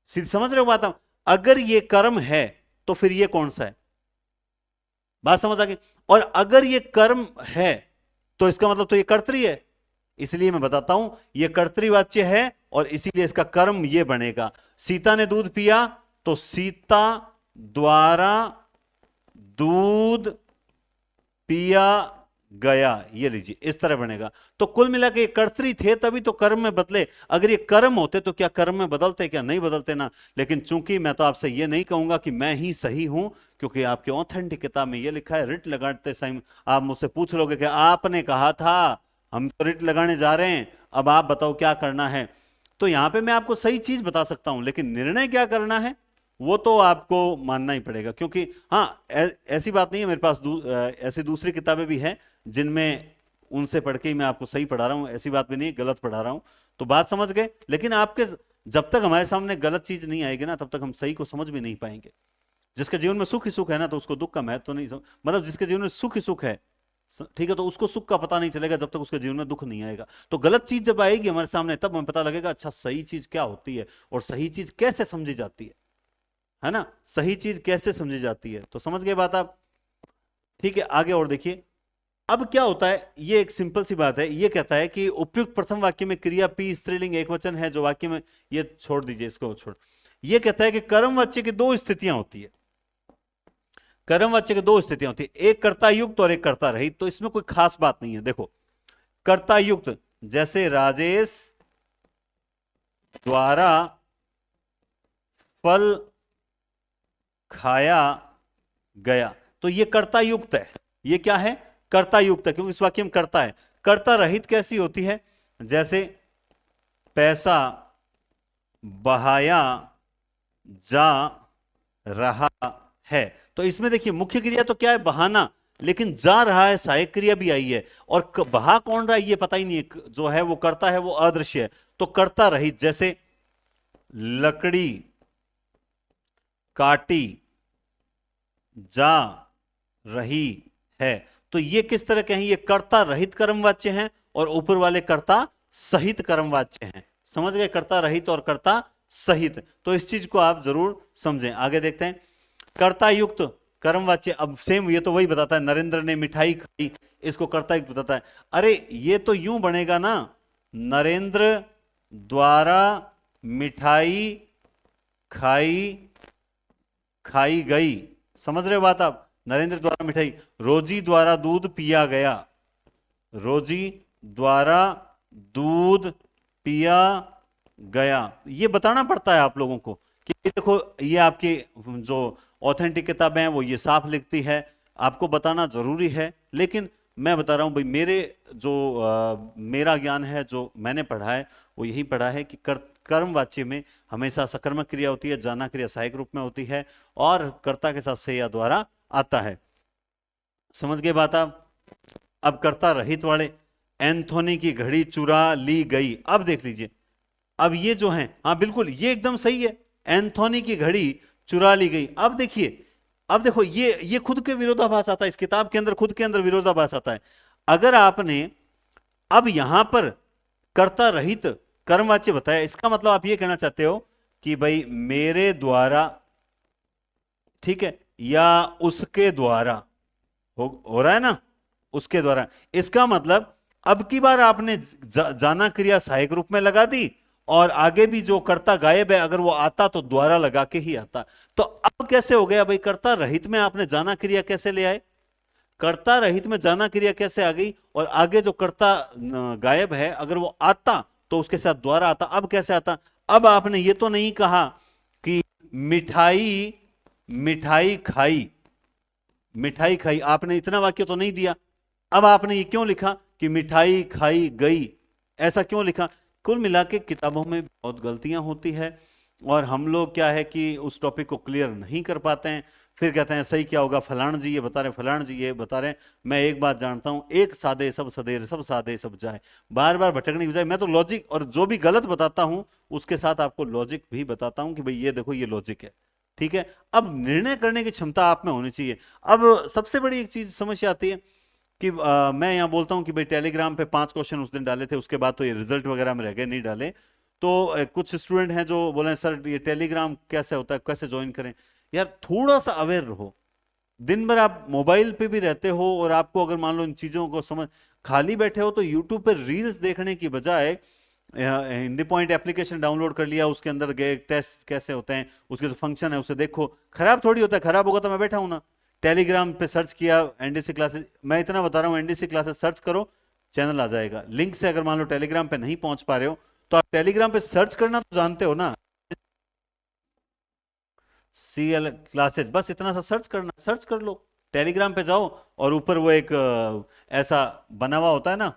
सीधी समझ रहे हो बात? अगर ये कर्म है तो फिर ये कौन सा है? बात समझ आ गई? और अगर ये कर्म है तो इसका मतलब तो ये कर्तरी है। इसलिए मैं बताता हूं ये कर्तृवाच्य है और इसीलिए इसका कर्म ये बनेगा। सीता ने दूध पिया तो सीता द्वारा दूध पिया गया। ये लीजिए, इस तरह बनेगा। तो कुल मिला के ये कर्तरी थे तभी तो कर्म में बदले। अगर ये कर्म होते तो क्या कर्म में बदलते? क्या नहीं बदलते ना। लेकिन चूंकि मैं तो आपसे ये नहीं कहूंगा कि मैं ही सही हूं, क्योंकि आपके ऑथेंटिक किताब में ये लिखा है, रिट लगाते समय आप मुझसे पूछ लोगे कि आपने कहा था, हम तो रिट लगाने जा रहे हैं, अब आप बताओ क्या करना है। तो यहां पे मैं आपको सही चीज बता सकता हूं, लेकिन निर्णय क्या करना है वो तो आपको मानना ही पड़ेगा। क्योंकि हाँ, ऐसी बात नहीं है, मेरे पास ऐसी दूसरी किताबें भी हैं जिनमें उनसे पढ़ के ही मैं आपको सही पढ़ा रहा हूं। ऐसी बात भी नहीं, गलत पढ़ा रहा हूं। तो बात समझ गए? लेकिन आपके जब तक हमारे सामने गलत चीज नहीं आएगी ना, तब तक हम सही को समझ भी नहीं पाएंगे। जिसके जीवन में सुख ही सुख है ना, तो उसको दुख का महत्व तो नहीं मतलब जिसके जीवन में सुख ही सुख है, ठीक है, तो उसको सुख का पता नहीं चलेगा जब तक उसके जीवन में दुख नहीं आएगा। तो गलत चीज जब आएगी हमारे सामने, तब हमें पता लगेगा अच्छा सही चीज क्या होती है और सही चीज कैसे समझी जाती है ना? सही चीज कैसे समझी जाती है। तो समझ गए बात आप? ठीक है, आगे और देखिए। अब क्या होता है, ये एक सिंपल सी बात है। ये कहता है कि उपयुक्त प्रथम वाक्य में क्रिया पी स्त्रीलिंग एक वचन है जो वाक्य में, ये छोड़ दीजिए, इसको छोड़। ये कहता है कि कर्म वाच्य की दो स्थितियां होती है। कर्मवाच्य की दो स्थितियां होती है, एक कर्ता युक्त और एक कर्ता रहित। तो इसमें कोई खास बात नहीं है। देखो, कर्ता युक्त जैसे राजेश द्वारा फल खाया गया, तो ये कर्ता युक्त है। ये क्या है? कर्ता युक्त है, क्योंकि इस वाक्य में कर्ता है। कर्ता रहित कैसी होती है? जैसे पैसा बहाया जा रहा है। तो इसमें देखिए, मुख्य क्रिया तो क्या है? बहाना, लेकिन जा रहा है सहायक क्रिया भी आई है। और बहा कौन रहा है ये पता ही नहीं है, जो है वो कर्ता है वो अदृश्य है। तो कर्ता रहित, जैसे लकड़ी काटी जा रही है। तो ये किस तरह के हैं? ये कर्ता रहित कर्मवाच्य हैं और ऊपर वाले कर्ता सहित कर्मवाच्य हैं। समझ गए? कर्ता रहित और कर्ता सहित। तो इस चीज को आप जरूर समझें। आगे देखते हैं, कर्ता युक्त कर्मवाच्य। अब सेम ये तो वही बताता है, नरेंद्र ने मिठाई खाई, इसको कर्ता युक्त बताता है। अरे ये तो यूं बनेगा ना नरेंद्र द्वारा मिठाई खाई खाई गई। समझ रहे हो बात आप? नरेंद्र द्वारा मिठाई, रोजी द्वारा दूध पिया गया, रोजी द्वारा दूध पिया गया। ये बताना पड़ता है आप लोगों को कि देखो ये आपकी जो ऑथेंटिक किताबें हैं वो ये साफ लिखती है, आपको बताना जरूरी है। लेकिन मैं बता रहा हूं भाई, मेरे जो मेरा ज्ञान है, जो मैंने पढ़ा है, वो यही पढ़ा है कि कर्म वाच्य में हमेशा सकर्मक क्रिया होती है, जाना क्रिया सहायक रूप में होती है, और कर्ता के साथ से या द्वारा आता है। समझ गए बात आप? अब कर्ता रहित वाले, एंथोनी की घड़ी चुरा ली गई। अब देख लीजिए, अब ये जो है, हाँ बिल्कुल ये एकदम सही है, एंथोनी की घड़ी चुरा ली गई। अब देखिए, अब देखो ये खुद के विरोधाभास आता है, इस किताब के अंदर खुद के अंदर विरोधाभास आता है। अगर आपने अब यहां पर कर्ता रहित कर्मवाच्य बताया, इसका मतलब आप ये कहना चाहते हो कि भाई मेरे द्वारा, ठीक है, या उसके द्वारा, हो रहा है ना, उसके द्वारा। इसका मतलब अब की बार आपने जाना क्रिया सहायक रूप में लगा दी, और आगे भी जो कर्ता गायब है अगर वो आता तो द्वारा लगा के ही आता। तो अब कैसे हो गया भाई, कर्ता रहित में आपने जाना क्रिया कैसे ले आए? कर्ता रहित में जाना क्रिया कैसे आ गई, और आगे जो कर्ता गायब है अगर वो आता तो उसके साथ द्वारा आता। अब कैसे आता? अब आपने ये तो नहीं कहा कि मिठाई मिठाई खाई, मिठाई खाई, आपने इतना वाक्य तो नहीं दिया। अब आपने ये क्यों लिखा कि मिठाई खाई गई? ऐसा क्यों लिखा? कुल मिला के किताबों में बहुत गलतियां होती है, और हम लोग क्या है कि उस टॉपिक को क्लियर नहीं कर पाते हैं। फिर कहते हैं सही क्या होगा, फलान जी ये बता रहे, फलान जी ये बता रहे हैं। मैं एक बात जानता हूं, एक सादे सब सदेर, सब सादे सब जाए। बार बार भटकने की बजाय मैं तो लॉजिक, और जो भी गलत बताता हूं उसके साथ आपको लॉजिक भी बताता हूं कि भाई ये देखो ये लॉजिक है, ठीक है। अब निर्णय करने की क्षमता आप में होनी चाहिए। अब सबसे बड़ी एक चीज समझ आती है कि मैं यहां बोलता हूं कि भाई टेलीग्राम पे 5 क्वेश्चन उस दिन डाले थे, उसके बाद तो ये रिजल्ट वगैरह में रह गए, नहीं डाले। तो कुछ स्टूडेंट हैं जो बोले सर ये टेलीग्राम कैसे होता है, कैसे ज्वाइन करें? यार थोड़ा सा अवेयर रहो। दिन भर आप मोबाइल पे भी रहते हो, और आपको अगर मान लो इन चीजों को समझ, खाली बैठे हो तो यूट्यूब पे रील्स देखने की बजाय हिंदी पॉइंट एप्लीकेशन डाउनलोड कर लिया, उसके अंदर गए, टेस्ट कैसे होते हैं, उसके जो फंक्शन है उसे देखो। खराब थोड़ी होता है, खराब होगा तो मैं बैठा हूं ना। टेलीग्राम पे सर्च किया एनडीसी क्लासेस, मैं इतना बता रहा हूं, एनडीसी क्लासेस सर्च करो, चैनल आ जाएगा। लिंक से अगर मान लो टेलीग्राम पे नहीं पहुंच पा रहे हो तो आप टेलीग्राम पे सर्च करना तो जानते हो ना, सीएल क्लासेस, बस इतना सा सर्च करना, सर्च कर लो। टेलीग्राम पे जाओ, और ऊपर वो एक ऐसा बना हुआ होता है ना,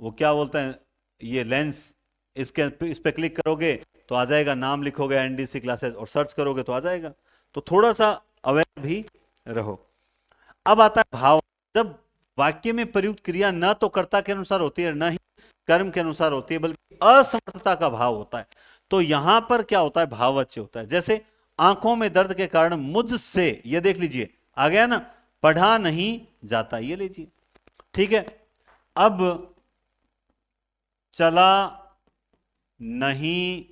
वो क्या बोलते हैं, ये लेंस, इसके इस पे क्लिक करोगे तो आ जाएगा, नाम लिखोगे एनडीसी क्लासेस और सर्च करोगे तो आ जाएगा। तो थोड़ा सा अवेयर भी रहो। अब आता है भाव। जब वाक्य में प्रयुक्त क्रिया न तो कर्ता के अनुसार होती है, न ही कर्म के अनुसार होती है, बल्कि असमर्थता का भाव होता है। तो यहां पर क्या होता है, भाववाच्य होता है। जैसे आंखों में दर्द के कारण मुझसे, ये देख लीजिए आ गया ना, पढ़ा नहीं जाता, ये लीजिए, ठीक है। अब चला नहीं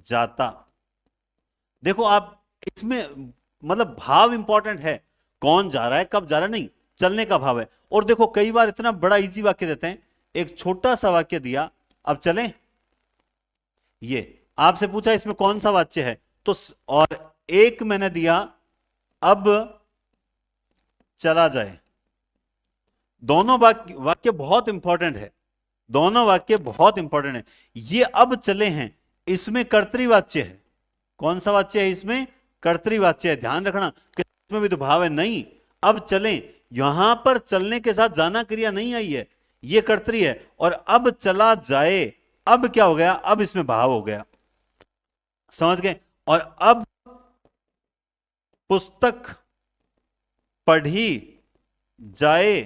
जाता, देखो आप, इसमें मतलब भाव इंपॉर्टेंट है, कौन जा रहा है कब जा रहा है नहीं, चलने का भाव है। और देखो कई बार इतना बड़ा इजी वाक्य देते हैं, एक छोटा सा वाक्य दिया, अब चलें, ये आपसे पूछा इसमें कौन सा वाच्य है, तो और एक मैंने दिया, अब चला जाए। दोनों वाक्य वाक्य बहुत इंपॉर्टेंट है, दोनों वाक्य बहुत इंपॉर्टेंट है। ये अब चले हैं, इसमें कर्तृवाच्य है। कौन सा वाच्य है इसमें? कर्तृवाच्य है, ध्यान रखना कि इसमें भी तो भाव है नहीं। अब चलें, यहां पर चलने के साथ जाना क्रिया नहीं आई है, ये कर्तरी है। और अब चला जाए, अब क्या हो गया, अब इसमें भाव हो गया, समझ गए। और अब पुस्तक पढ़ी जाए,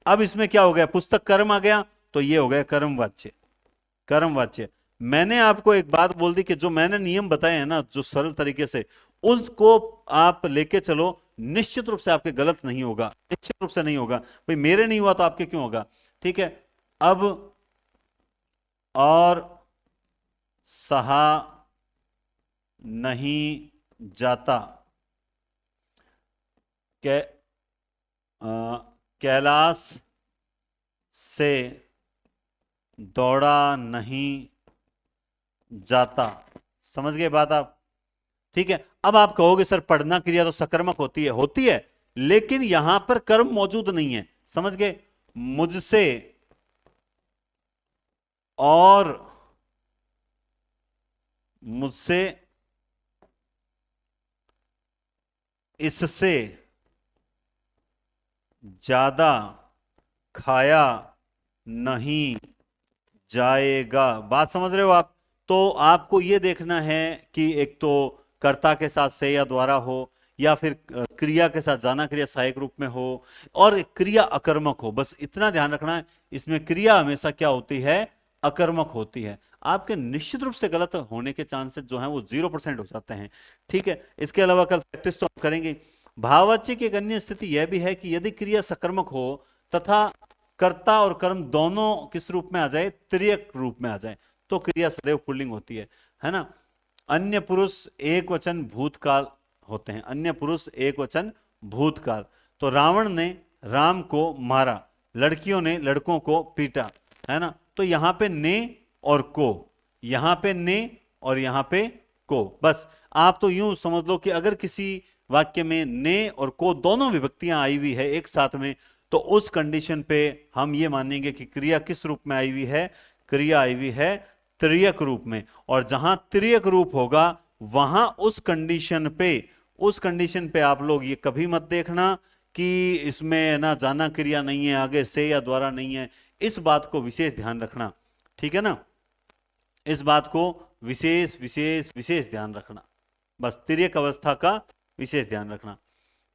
अब इसमें क्या हो गया, पुस्तक कर्म आ गया, तो ये हो गया कर्म वाच्य, कर्म वाच्य। मैंने आपको एक बात बोल दी कि जो मैंने नियम बताए हैं ना, जो सरल तरीके से, उसको आप लेके चलो, निश्चित रूप से आपके गलत नहीं होगा, निश्चित रूप से नहीं होगा। भाई मेरे नहीं हुआ तो आपके क्यों होगा, ठीक है। अब और सहा नहीं जाता, कै कैलाश से दौड़ा नहीं जाता। समझ गए बात आप? ठीक है। अब आप कहोगे सर पढ़ना क्रिया तो सकर्मक होती है, लेकिन यहां पर कर्म मौजूद नहीं है। समझ गए? मुझसे और मुझसे इससे ज्यादा खाया नहीं जाएगा। बात समझ रहे हो आप? तो आपको यह देखना है कि एक तो कर्ता के साथ से या द्वारा हो, या फिर क्रिया के साथ जाना क्रिया सहायक रूप में हो, और क्रिया अकर्मक हो। बस इतना ध्यान रखना है, इसमें क्रिया हमेशा क्या होती है? अकर्मक होती है। आपके निश्चित रूप से गलत होने के चांसेस जो हैं वो 0% हो जाते हैं। ठीक है। इसके अलावा कल प्रैक्टिस तो हम करेंगे। भाववाच्य की एक अन्य स्थिति यह भी है कि यदि क्रिया सकर्मक हो तथा कर्ता और कर्म दोनों किस रूप में आ जाए? त्रियक रूप में आ जाए, तो क्रिया सदैव पुल्लिंग होती है ना? अन्य पुरुष एक वचन भूतकाल होते हैं। अन्य पुरुष एक वचन भूतकाल। तो रावण ने राम को मारा, लड़कियों ने लड़कों को पीटा, है ना? तो यहां पे ने और को, यहां पे ने और यहां पे को। बस आप तो यूं समझ लो कि अगर किसी वाक्य में ने और को दोनों विभक्तियां आई हुई है एक साथ में, तो उस कंडीशन पे हम ये मानेंगे कि क्रिया किस रूप में आई हुई है? क्रिया आई हुई है त्रियक रूप में। और जहां त्रियक रूप होगा वहां उस कंडीशन पे आप लोग ये कभी मत देखना कि इसमें ना जाना क्रिया नहीं है, आगे से या द्वारा नहीं है। इस बात को विशेष ध्यान रखना। ठीक है ना? इस बात को विशेष विशेष विशेष ध्यान रखना। बस तिर्यक अवस्था का विशेष ध्यान रखना।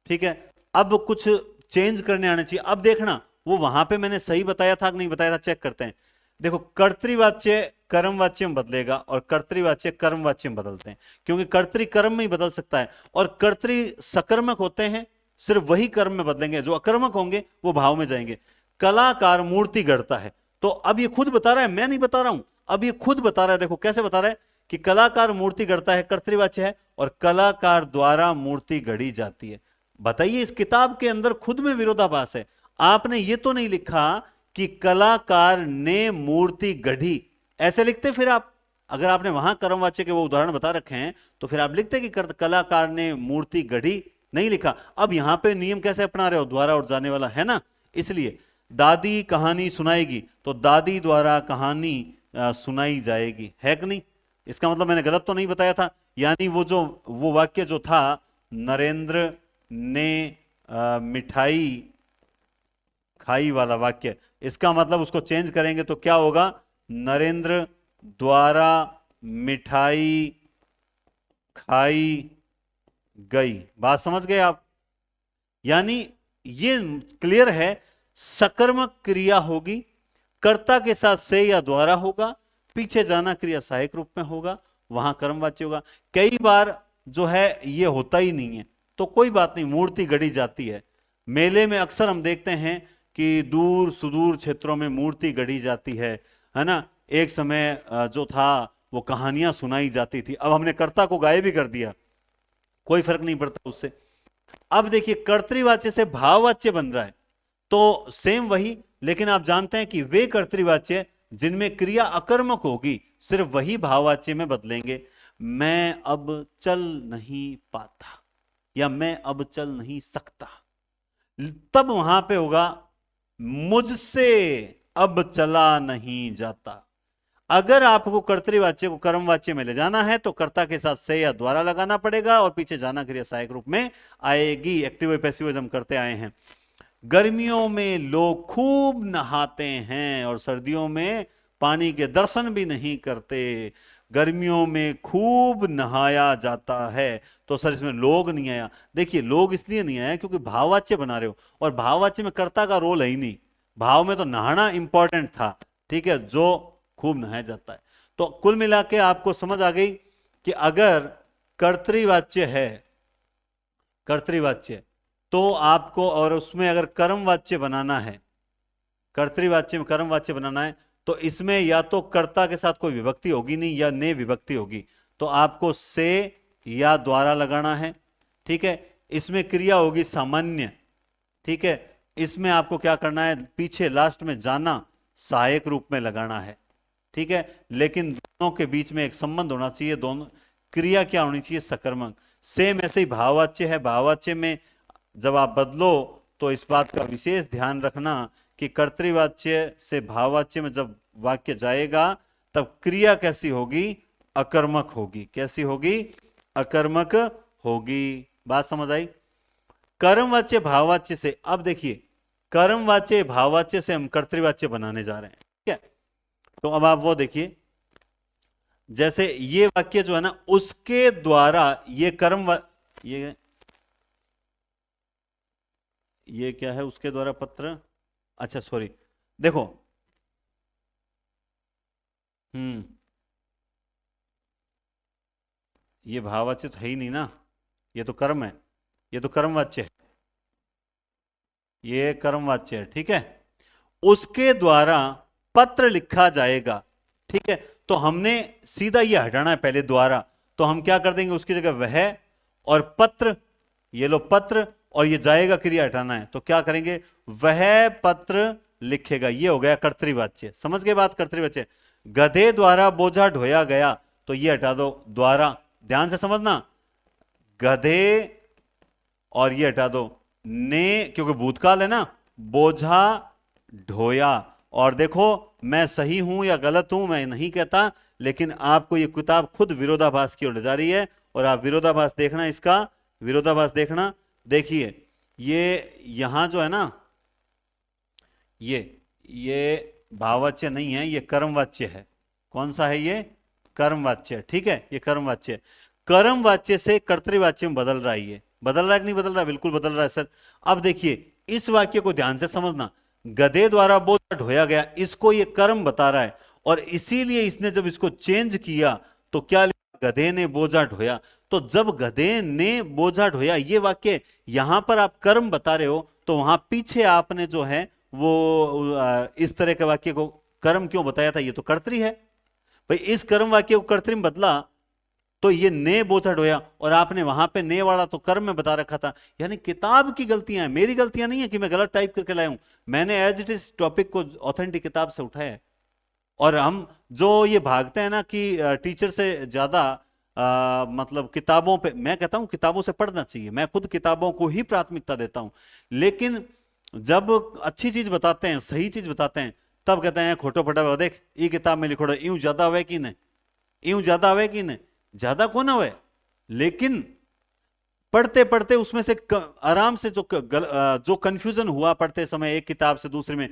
ठीक है। अब कुछ चेंज करने आने चाहिए। अब देखना वो वहां पे मैंने सही बताया था कि नहीं बताया था, चेक करते हैं। देखो, कर्तृवाच्य कर्मवाच्य में बदलेगा और कर्तृवाच्य कर्मवाच्य में बदलते हैं, क्योंकि कर्तृ कर्म में ही बदल सकता है, और कर्तृ सकर्मक होते हैं, सिर्फ वही कर्म में बदलेंगे। जो अकर्मक होंगे वो भाव में जाएंगे। कलाकार मूर्ति गढ़ता है, तो अब ये खुद बता रहा है, मैं नहीं बता रहा हूं। अब ये खुद बता रहा है। देखो कैसे बता रहा है कि कलाकार मूर्ति गढ़ता है कर्तृवाच्य है, और कलाकार द्वारा मूर्ति गढ़ी जाती है। बताइए, इस किताब के अंदर खुद में विरोधाभास है। आपने ये तो नहीं लिखा कि कलाकार ने मूर्ति गढ़ी, ऐसे लिखते फिर आप। अगर आपने वहां कर्मवाच्य के वो उदाहरण बता रखे हैं तो फिर आप लिखते कि कलाकार ने मूर्ति गढ़ी, नहीं लिखा। अब यहां पे नियम कैसे अपना रहे हो? द्वारा और जाने वाला है ना, इसलिए दादी कहानी सुनाएगी, तो दादी द्वारा कहानी सुनाई जाएगी, है कि नहीं? इसका मतलब मैंने गलत तो नहीं बताया था। यानी वो वाक्य जो था, नरेंद्र ने मिठाई खाई वाला वाक्य, इसका मतलब उसको चेंज करेंगे तो क्या होगा? नरेंद्र द्वारा मिठाई खाई गई। बात समझ गए आप? यानी ये क्लियर है, सकर्मक क्रिया होगी, कर्ता के साथ से या द्वारा होगा, पीछे जाना क्रिया सहायक रूप में होगा, वहां कर्मवाच्य होगा। कई बार जो है ये होता ही नहीं है, तो कोई बात नहीं, मूर्ति गढ़ी जाती है। मेले में अक्सर हम देखते हैं कि दूर सुदूर क्षेत्रों में मूर्ति गढ़ी जाती है ना? एक समय जो था वो कहानियां सुनाई जाती थी, अब हमने कर्ता को गायब भी कर दिया, कोई फर्क नहीं पड़ता उससे। अब देखिए, कर्तृवाच्य से भाववाच्य बन रहा है, तो सेम वही, लेकिन आप जानते हैं कि वे कर्तृवाच्य जिनमें क्रिया अकर्मक होगी सिर्फ वही भाववाच्य में बदलेंगे। मैं अब चल नहीं पाता या मैं अब चल नहीं सकता, तब वहां पे होगा मुझसे अब चला नहीं जाता। अगर आपको कर्तृवाच्य को कर्मवाच्य में ले जाना है तो कर्ता के साथ से या द्वारा लगाना पड़ेगा, और पीछे जाना क्रिया सहायक रूप में आएगी। एक्टिव पैसिव हम करते आए हैं। गर्मियों में लोग खूब नहाते हैं और सर्दियों में पानी के दर्शन भी नहीं करते। गर्मियों में खूब नहाया जाता है, तो सर इसमें लोग नहीं आया। देखिए, लोग इसलिए नहीं आया क्योंकि भाववाच्य बना रहे हो, और भाववाच्य में कर्ता का रोल है ही नहीं। भाव में तो नहाना इंपॉर्टेंट था, ठीक है, जो खूब नहाया जाता है। तो कुल मिला के आपको समझ आ गई कि अगर कर्तृवाच्य है, कर्तृवाच्य, तो आपको, और उसमें अगर कर्मवाच्य बनाना है, कर्तृवाच्य में कर्मवाच्य बनाना है, तो इसमें या तो कर्ता के साथ कोई विभक्ति होगी नहीं या ने विभक्ति होगी, तो आपको से या द्वारा लगाना है। ठीक है। इसमें क्रिया होगी सामान्य। ठीक है। इसमें आपको क्या करना है? पीछे लास्ट में जाना सहायक रूप में लगाना है, ठीक है। लेकिन दोनों के बीच में एक संबंध होना चाहिए, दोनों क्रिया क्या होनी चाहिए, सकर्मक। सेम ऐसे ही भाववाच्य है, भाववाच्य में जब आप बदलो तो इस बात का विशेष ध्यान रखना कि कर्तृवाच्य से भाववाच्य में जब वाक्य जाएगा तब क्रिया कैसी होगी, अकर्मक होगी। कैसी होगी, अकर्मक होगी। बात समझ आई। कर्मवाच्य भाववाच्य से, अब देखिए कर्मवाच्य भाववाच्य से हम कर्तृवाच्य बनाने जा रहे हैं, ठीक है। तो अब आप वो देखिए, जैसे ये वाक्य जो है ना, उसके द्वारा ये ये क्या है, उसके द्वारा पत्र, अच्छा सॉरी, देखो, हम्म, ये भाववाच्य तो है ही नहीं ना, ये तो कर्म है, ये तो कर्मवाच्य है, ये कर्मवाच्य है, ठीक है। उसके द्वारा पत्र लिखा जाएगा, ठीक है। तो हमने सीधा ये हटाना है पहले, द्वारा, तो हम क्या कर देंगे, उसकी जगह वह और पत्र, ये लो पत्र, और ये जाएगा क्रिया हटाना है, तो क्या करेंगे, वह पत्र लिखेगा। ये हो गया कर्तृवाच्य। समझ गए बात, कर्तृवाच्य। गधे द्वारा बोझा ढोया गया, तो ये हटा दो द्वारा, ध्यान से समझना, गधे और ये हटा दो ने, क्योंकि भूतकाल है ना, बोझा ढोया। और देखो मैं सही हूं या गलत हूं मैं नहीं कहता, लेकिन आपको ये किताब खुद विरोधाभास की ओर ले जा रही है, और आप विरोधाभास देखना, इसका विरोधाभास देखना। देखिए ये यहां जो है ना, ये भाववाच्य नहीं है, ये कर्मवाच्य है। कौन सा है ये, कर्मवाच्य, ठीक है, ये कर्मवाच्य। कर्मवाच्य से कर्तृवाच्य में बदल रहा है, ये बदल रहा है कि नहीं बदल रहा है, बिल्कुल बदल रहा है सर। अब देखिए इस वाक्य को ध्यान से समझना, गधे द्वारा बोझा ढोया गया, इसको ये कर्म बता रहा है, और इसीलिए इसने जब इसको चेंज किया तो क्या लिखा, गधे ने बोझा ढोया। तो जब गधे ने बोझा ढोया, ये वाक्य यहां पर आप कर्म बता रहे हो, तो वहां पीछे आपने जो है वो इस तरह के वाक्य को कर्म क्यों बताया था, ये तो कर्तरी है भाई। इस कर्म वाक्य को कर्तरी में बदला तो ये ने बोझा ढोया, और आपने वहां पे ने वाला तो कर्म में बता रखा था। यानी किताब की गलतियां हैं, मेरी गलतियां नहीं है कि मैं गलत टाइप करके लाया हूं। मैंने एज इट इज टॉपिक को ऑथेंटिक किताब से उठाया है। और हम जो ये भागते हैं ना कि टीचर से ज्यादा मतलब किताबों पे, मैं कहता हूं किताबों से पढ़ना चाहिए, मैं खुद किताबों को ही प्राथमिकता देता हूं। लेकिन जब अच्छी चीज बताते हैं, सही चीज बताते हैं, तब कहते हैं खोटो फटा, देख ये किताब में लिखो यूं ज्यादा हुए कि नहीं, यूं ज्यादा हुए कि नहीं, ज्यादा कौन हुए। लेकिन पढ़ते पढ़ते उसमें से आराम से जो कंफ्यूजन हुआ पढ़ते समय एक किताब से दूसरे में,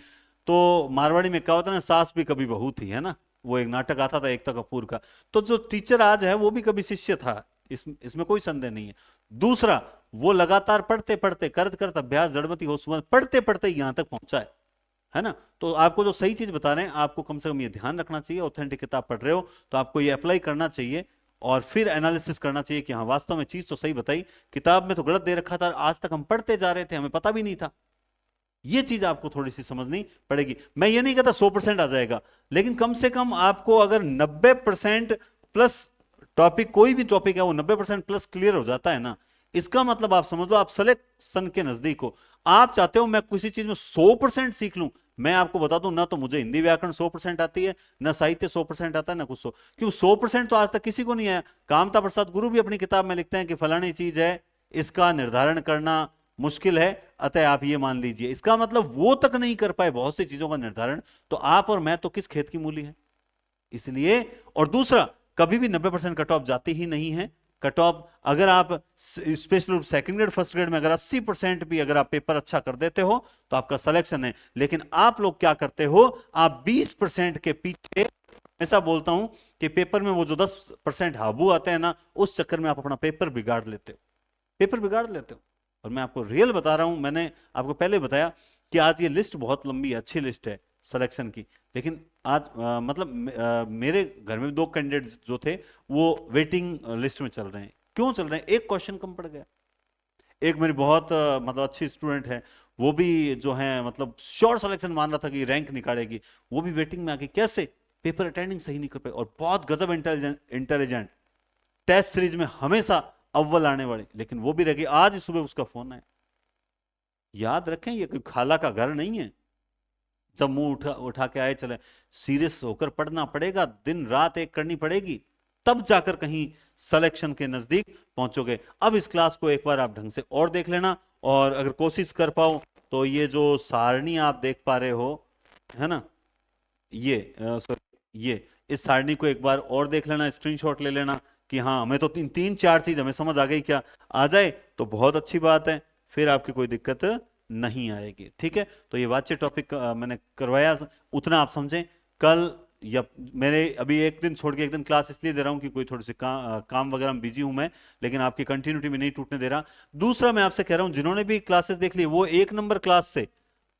तो मारवाड़ी में क्या होता है ना, सास भी कभी बहू थी, है ना, वो एक नाटक आता था एकता कपूर का। तो जो टीचर आज है वो भी कभी शिष्य था, इसमें कोई संदेह नहीं है। दूसरा, वो लगातार पढ़ते पढ़ते करत करत अभ्यास जड़मति हो सुमन, पढ़ते पढ़ते यहां तक पहुंचा है ना। तो आपको जो सही चीज बता रहे हैं, आपको कम से कम ये ध्यान रखना चाहिए, ऑथेंटिक किताब पढ़ रहे हो तो आपको ये अप्लाई करना चाहिए, और फिर एनालिसिस करना चाहिए कि हाँ वास्तव में चीज तो सही बताई, किताब में तो गलत दे रखा था, आज तक हम पढ़ते जा रहे थे, हमें पता भी नहीं था। ये चीज आपको थोड़ी सी समझनी पड़ेगी। मैं ये नहीं कहता 100% आ जाएगा, लेकिन कम से कम आपको अगर 90% प्लस टॉपिक, कोई भी टॉपिक है वो 90% प्लस क्लियर हो जाता है ना, इसका मतलब आप समझ लो आप सिलेक्शन के नजदीक हो। आप चाहते हो मैं किसी चीज में 100% सीख लूं, मैं आपको बता दूं ना, तो मुझे हिंदी व्याकरण 100% आती है, ना साहित्य 100% आता है, ना कुछ 100, क्यों 100% तो आज तक किसी को नहीं आया। कामता प्रसाद गुरु भी अपनी किताब में लिखते हैं कि फलानी चीज है, इसका निर्धारण करना मुश्किल है, अतः आप ये मान लीजिए। इसका मतलब वो तक नहीं कर पाए बहुत सी चीजों का निर्धारण, तो आप और मैं तो किस खेत की मूली है, इसलिए। और दूसरा, कभी भी 90% कट ऑफ जाती ही नहीं है। कट ऑफ अगर आप special second grade first grade में अगर 80% भी अगर आप पेपर अच्छा कर देते हो तो आपका सिलेक्शन है। लेकिन आप लोग क्या करते हो, आप 20% के पीछे, ऐसा बोलता हूं कि पेपर में वो जो 10% हाबू आते हैं ना, उस चक्कर में आप अपना पेपर बिगाड़ लेते हो, पेपर बिगाड़ लेते हो। और मैं आपको रियल बता रहा हूं, मैंने आपको पहले बताया कि आज ये लिस्ट बहुत लंबी है, अच्छी लिस्ट है सिलेक्शन की, लेकिन आज मतलब मेरे घर में 2 कैंडिडेट जो थे वो वेटिंग लिस्ट में चल रहे हैं। क्यों चल रहे हैं, एक क्वेश्चन कम पड़ गया। एक मेरी बहुत मतलब अच्छी स्टूडेंट है, वो भी जो है मतलब श्योर सिलेक्शन मान रहा था कि रैंक निकालेगी, वो भी वेटिंग में आ गई। कैसे, पेपर अटेंडिंग सही नहीं कर पाई, और बहुत गजब इंटेलिजेंट, टेस्ट सीरीज में हमेशा अव्वल आने वाली, लेकिन वो भी रह गई। आज सुबह उसका फोन आया। याद रखें ये कोई खाला का घर नहीं है, जब मुंह उठा उठा के आए चले, सीरियस होकर पढ़ना पड़ेगा, दिन रात एक करनी पड़ेगी, तब जाकर कहीं सिलेक्शन के नजदीक पहुंचोगे। अब इस क्लास को एक बार आप ढंग से और देख लेना, और अगर कोशिश कर पाओ तो ये जो सारणी आप देख पा रहे हो, है ना, ये ये इस सारणी को एक बार और देख लेना, स्क्रीनशॉट ले लेना कि हाँ हमें तो तीन तीन चार चीज हमें समझ आ गई, क्या आ जाए तो बहुत अच्छी बात है, फिर आपकी कोई दिक्कत नहीं आएगी। ठीक है, तो ये वाच्य टॉपिक मैंने करवाया, उतना आप समझें। कल या मेरे अभी एक दिन छोड़ के एक दिन क्लास इसलिए दे रहा हूं कि कोई थोड़ी सी काम वगैरह में बिजी हूं मैं, लेकिन आपकी कंटिन्यूटी में नहीं टूटने दे रहा। दूसरा मैं आपसे कह रहा हूं, जिन्होंने भी क्लासेस देख ली वो 1 नंबर क्लास से,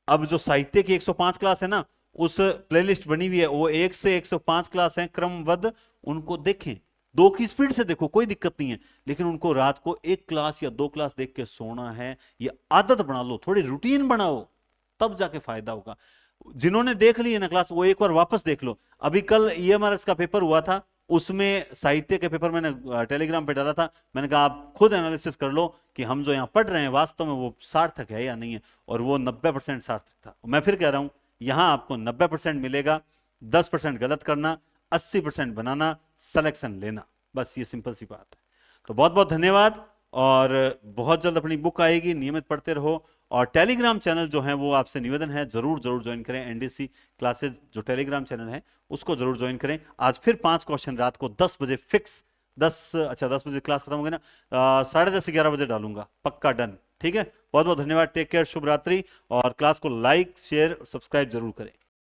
अब जो साहित्य की 105 क्लास है ना, उस प्लेलिस्ट बनी हुई है, वो 1 से 105 क्लास है क्रमबद्ध, उनको देखें, 2 की स्पीड से देखो, कोई दिक्कत नहीं है, लेकिन उनको रात को 1 क्लास या 2 क्लास देख के सोना है, ये आदत बना लो, थोड़ी रूटीन बनाओ, तब जाके फायदा होगा। जिन्होंने देख ली है ना क्लास, वो एक बार वापस देख लो। अभी कल ईएमआरएस का पेपर हुआ था, उसमें साहित्य के पेपर मैंने टेलीग्राम पे डाला था, मैंने कहा आप खुद एनालिसिस कर लो कि हम जो यहां पढ़ रहे हैं वास्तव में वो सार्थक है या नहीं है, और वो 90% सार्थक था। मैं फिर कह रहा हूं, यहां आपको 90% मिलेगा, 10% गलत करना, 80% बनाना, सिलेक्शन लेना, बस ये सिंपल सी बात है। तो बहुत बहुत धन्यवाद, और बहुत जल्द अपनी बुक आएगी, नियमित पढ़ते रहो, और टेलीग्राम चैनल जो है वो आपसे निवेदन है जरूर जरूर ज्वाइन करें, एनडीसी क्लासेस जो टेलीग्राम चैनल है उसको जरूर ज्वाइन करें। आज फिर 5 क्वेश्चन रात को 10 बजे फिक्स, 10 बजे क्लास खत्म होगी ना, 10:30 11 बजे डालूंगा, पक्का डन। ठीक है, बहुत बहुत धन्यवाद, टेक केयर, शुभ रात्रि, और क्लास को लाइक शेयर सब्सक्राइब जरूर करें।